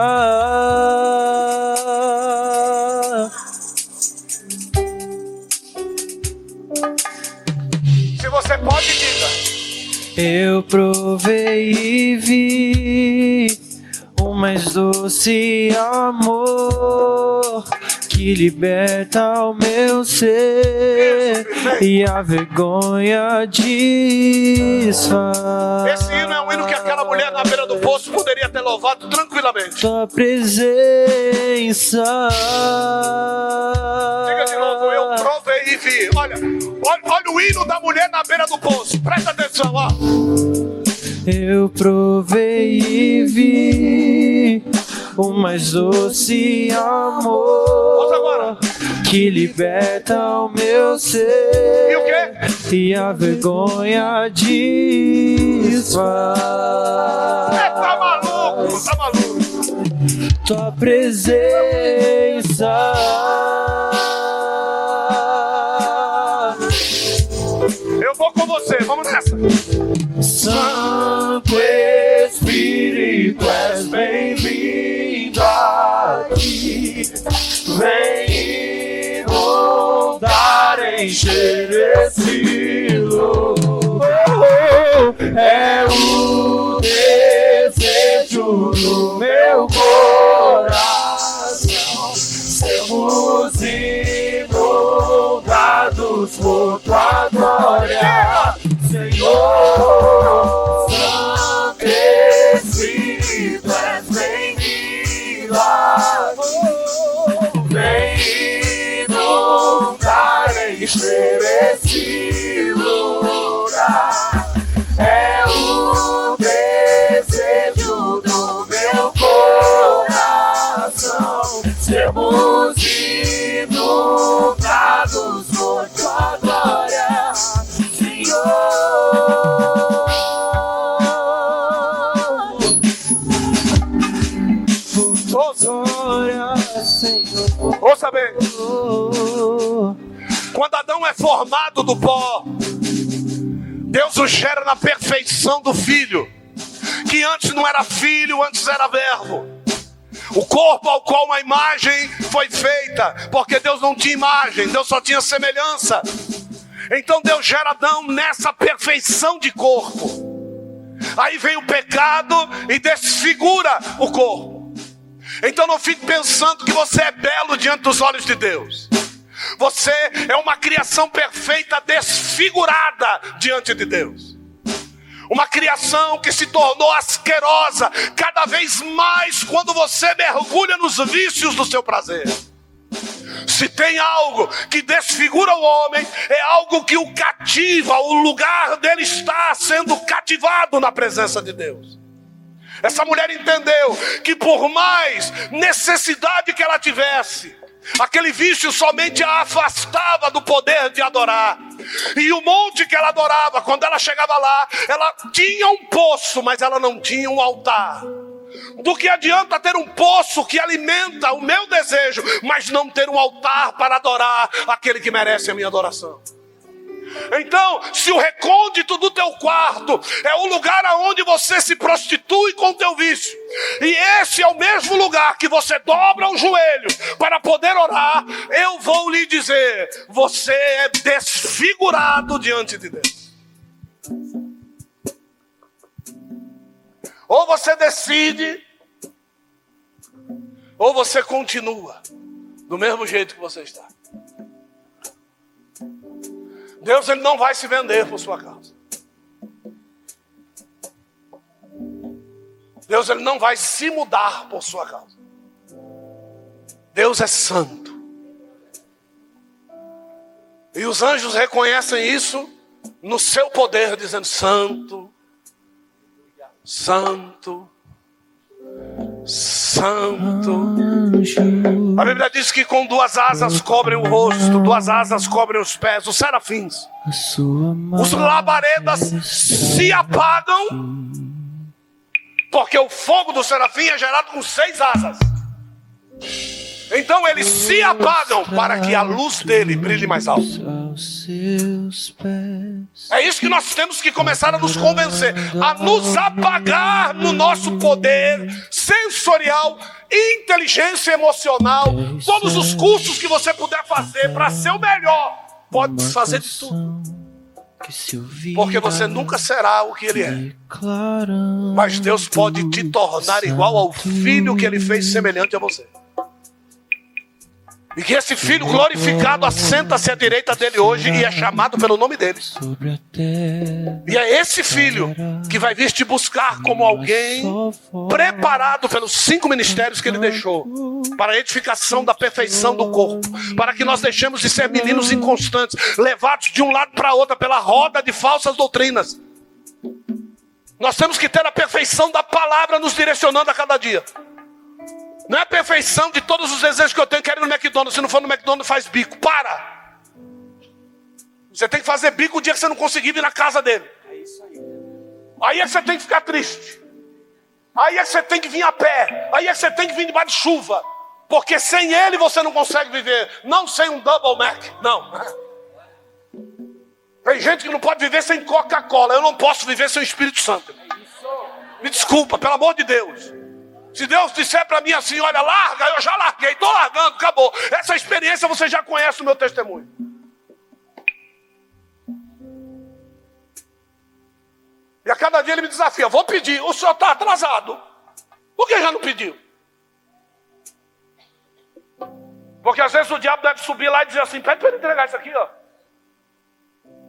Se você pode, diga. Eu provei e vi o mais doce amor que liberta o meu ser e a vergonha desfaz. Esse hino é um hino que aquela mulher na beira do poço poderia ter louvado tranquilamente. Tua presença. Diga de novo, eu provei e vi. Olha o hino da mulher na beira do poço. Presta atenção, ó. Eu provei e vi o mais doce amor que liberta o meu ser. E o quê? E a vergonha desfaz. Tá maluco, tá maluco. Tua presença. Eu vou com você, vamos nessa. Santo Espírito, és bem-vindo aqui. Vem inundar, encher esse lugar. É o desejo do meu coração. Sermos inundados por tua glória, Senhor. Santo Espírito, és bem-vindo aqui. Vem inundar, encher esse lugar. É o desejo do Quando Adão é formado do pó, Deus o gera na perfeição do Filho, que antes não era filho, antes era verbo. O corpo ao qual uma imagem foi feita, porque Deus não tinha imagem, Deus só tinha semelhança. Então Deus gera Adão nessa perfeição de corpo. Aí vem o pecado e desfigura o corpo. Então não fique pensando que você é belo diante dos olhos de Deus. Você é uma criação perfeita desfigurada diante de Deus. Uma criação que se tornou asquerosa cada vez mais quando você mergulha nos vícios do seu prazer. Se tem algo que desfigura o homem, é algo que o cativa, o lugar dele está sendo cativado na presença de Deus. Essa mulher entendeu que por mais necessidade que ela tivesse, aquele vício somente a afastava do poder de adorar. E o monte que ela adorava, quando ela chegava lá, ela tinha um poço, mas ela não tinha um altar. Do que adianta ter um poço que alimenta o meu desejo, mas não ter um altar para adorar aquele que merece a minha adoração? Então, se o recôndito do teu quarto é o lugar aonde você se prostitui com o teu vício, e esse é o mesmo lugar que você dobra o joelho para poder orar, eu vou lhe dizer, você é desfigurado diante de Deus. Ou você decide, ou você continua do mesmo jeito que você está. Deus, ele não vai se vender por sua causa. Deus, ele não vai se mudar por sua causa. Deus é santo. E os anjos reconhecem isso no seu poder, dizendo: Santo, Santo, Santo. A Bíblia diz que com 2 asas cobrem o rosto, 2 asas cobrem os pés, os serafins. Os labaredas se apagam, porque o fogo do serafim é gerado com 6 asas. Então eles se apagam para que a luz dele brilhe mais alto. É isso que nós temos que começar a nos convencer, a nos apagar no nosso poder sensorial, inteligência emocional. Todos os cursos que você puder fazer para ser o melhor, pode fazer de tudo, porque você nunca será o que ele é, mas Deus pode te tornar igual ao Filho que ele fez semelhante a você. E que esse Filho glorificado assenta-se à direita dele hoje e é chamado pelo nome dele. E é esse Filho que vai vir te buscar como alguém preparado pelos 5 ministérios que ele deixou para a edificação da perfeição do corpo, para que nós deixemos de ser meninos inconstantes, levados de um lado para outro pela roda de falsas doutrinas. Nós temos que ter a perfeição da palavra nos direcionando a cada dia. Não é a perfeição de todos os desejos que eu tenho, quero ir no McDonald's. Se não for no McDonald's, faz bico. Para! Você tem que fazer bico o dia que você não conseguir vir na casa dele. Aí é que você tem que ficar triste. Aí é que você tem que vir a pé. Aí é que você tem que vir debaixo de chuva. Porque sem ele você não consegue viver. Não sem um Double Mac, não. Tem gente que não pode viver sem Coca-Cola. Eu não posso viver sem o Espírito Santo. Me desculpa, pelo amor de Deus. Se Deus disser para mim assim, olha, larga, eu já larguei, estou largando, acabou. Essa experiência você já conhece o meu testemunho. E a cada dia ele me desafia, vou pedir, o senhor está atrasado. Por que já não pediu? Porque às vezes o diabo deve subir lá e dizer assim, pede para ele entregar isso aqui, ó.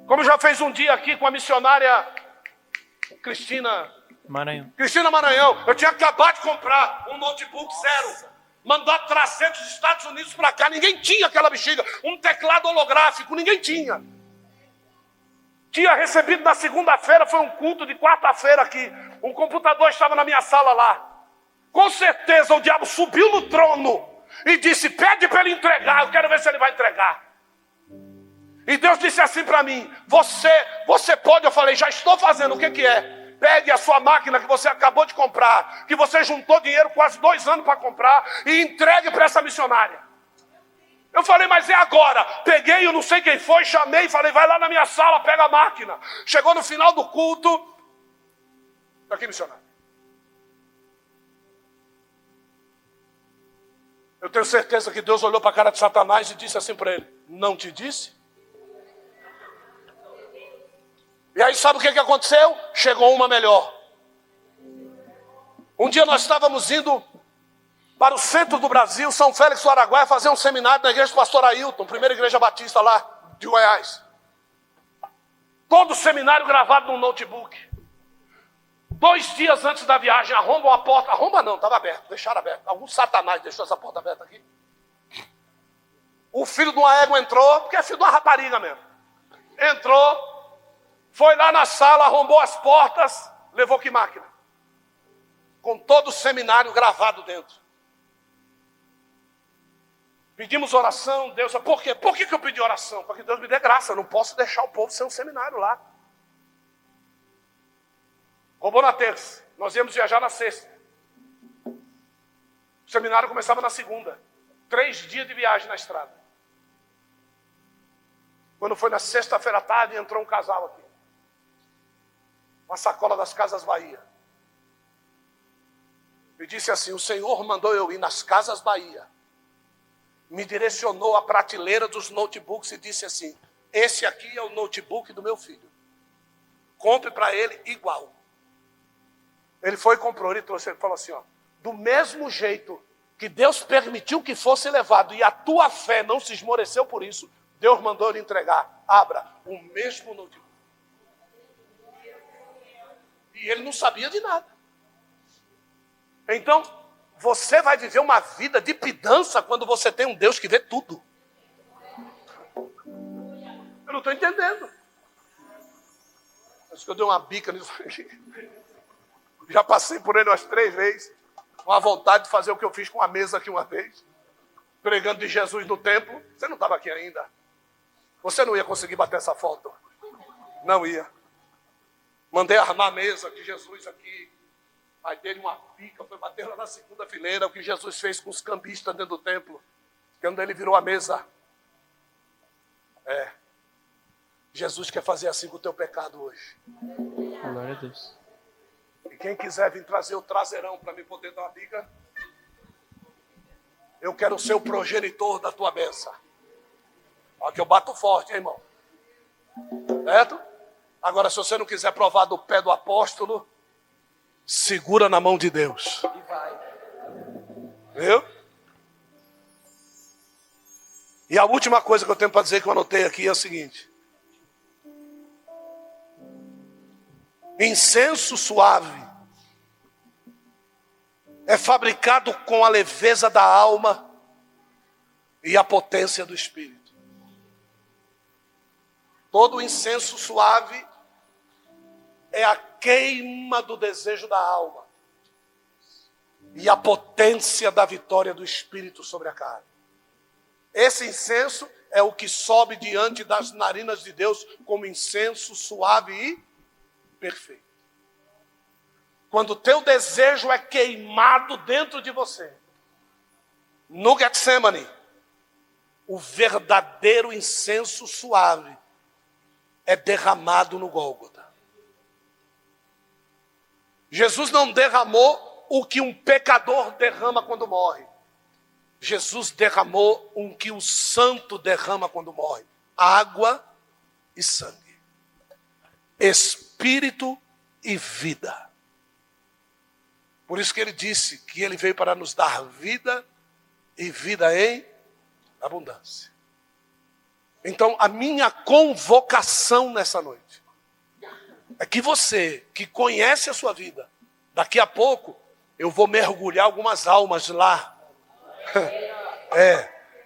Como já fez um dia aqui com a missionária Cristina Maranhão. Eu tinha acabado de comprar um notebook 0. Mandou trazer dos Estados Unidos para cá. Ninguém tinha aquela bexiga. Um teclado holográfico, ninguém tinha. Tinha recebido na segunda-feira, foi um culto de quarta-feira aqui. Um computador estava na minha sala lá. Com certeza o diabo subiu no trono e disse, pede para ele entregar, eu quero ver se ele vai entregar. E Deus disse assim para mim, você pode? Eu falei, já estou fazendo, o que é? Pegue a sua máquina que você acabou de comprar, que você juntou dinheiro quase 2 anos para comprar, e entregue para essa missionária. Eu falei, mas é agora. Peguei, eu não sei quem foi, chamei e falei, vai lá na minha sala, pega a máquina. Chegou no final do culto. Está aqui, missionário. Eu tenho certeza que Deus olhou para a cara de Satanás e disse assim para ele, não te disse? E aí sabe o que aconteceu? Chegou uma melhor. Um dia nós estávamos indo para o centro do Brasil, São Félix do Araguaia, fazer um seminário na igreja do pastor Ailton, primeira igreja batista lá de Goiás. Todo o seminário gravado num notebook. 2 dias antes da viagem, arrombam a porta. Arromba não, estava aberto, deixaram aberto. Algum satanás deixou essa porta aberta aqui. O filho de uma égua entrou, porque é filho de uma rapariga mesmo. Entrou, foi lá na sala, arrombou as portas, levou que máquina? Com todo o seminário gravado dentro. Pedimos oração, Deus... Por quê? Por que eu pedi oração? Para que Deus me dê graça. Eu não posso deixar o povo sem um seminário lá. Roubou na terça. Nós íamos viajar na sexta. O seminário começava na segunda. 3 dias de viagem na estrada. Quando foi na sexta-feira à tarde, entrou um casal aqui. Uma sacola das Casas Bahia. E disse assim, o Senhor mandou eu ir nas Casas Bahia. Me direcionou à prateleira dos notebooks e disse assim, esse aqui é o notebook do meu filho. Compre para ele igual. Ele foi e comprou, ele trouxe, ele falou assim, ó, do mesmo jeito que Deus permitiu que fosse levado e a tua fé não se esmoreceu por isso, Deus mandou ele entregar. Abra o mesmo notebook. E ele não sabia de nada. Então, você vai viver uma vida de pidança quando você tem um Deus que vê tudo. Eu não estou entendendo. Acho que eu dei uma bica nisso. Já passei por ele umas 3 vezes. Com a vontade de fazer o que eu fiz com a mesa aqui uma vez. Pregando de Jesus no templo. Você não estava aqui ainda. Você não ia conseguir bater essa foto. Não ia. Mandei armar a mesa de Jesus aqui. Aí dele uma pica, foi bater lá na segunda fileira, o que Jesus fez com os cambistas dentro do templo. Quando ele virou a mesa. Jesus quer fazer assim com o teu pecado hoje. Glória a Deus. E quem quiser vir trazer o traseirão para me poder dar uma bica, eu quero ser o progenitor da tua bênção. Olha que eu bato forte, hein, irmão? Certo? Agora, se você não quiser provar do pé do apóstolo, segura na mão de Deus. E vai. Viu? E a última coisa que eu tenho para dizer que eu anotei aqui é o seguinte. Incenso suave é fabricado com a leveza da alma e a potência do espírito. Todo incenso suave é a queima do desejo da alma e a potência da vitória do Espírito sobre a carne. Esse incenso é o que sobe diante das narinas de Deus como incenso suave e perfeito. Quando o teu desejo é queimado dentro de você, no Getsemane, o verdadeiro incenso suave é derramado no Gólgota. Jesus não derramou o que um pecador derrama quando morre. Jesus derramou o que o santo derrama quando morre. Água e sangue. Espírito e vida. Por isso que ele disse que ele veio para nos dar vida e vida em abundância. Então, a minha convocação nessa noite é que você, que conhece a sua vida, daqui a pouco, eu vou mergulhar algumas almas lá.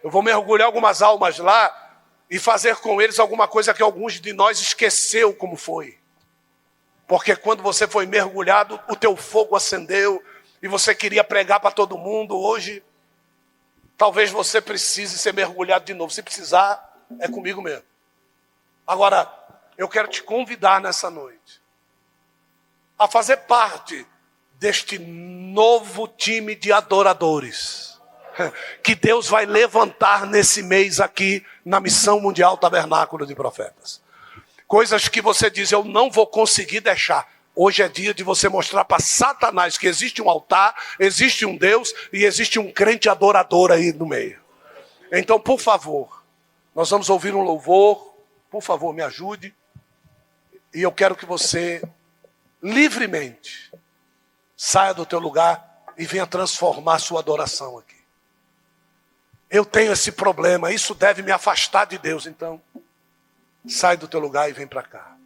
Eu vou mergulhar algumas almas lá e fazer com eles alguma coisa que alguns de nós esqueceu como foi. Porque quando você foi mergulhado, o teu fogo acendeu e você queria pregar para todo mundo. Hoje, talvez você precise ser mergulhado de novo. Se precisar, é comigo mesmo. Agora, eu quero te convidar nessa noite a fazer parte deste novo time de adoradores. que Deus vai levantar nesse mês aqui na Missão Mundial Tabernáculo de Profetas. Coisas que você diz, eu não vou conseguir deixar. Hoje é dia de você mostrar para Satanás que existe um altar, existe um Deus e existe um crente adorador aí no meio. Então, por favor, nós vamos ouvir um louvor. Por favor, me ajude. E eu quero que você, livremente, saia do teu lugar e venha transformar a sua adoração aqui. Eu tenho esse problema, isso deve me afastar de Deus. Então, sai do teu lugar e vem para cá.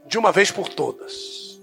De uma vez por todas.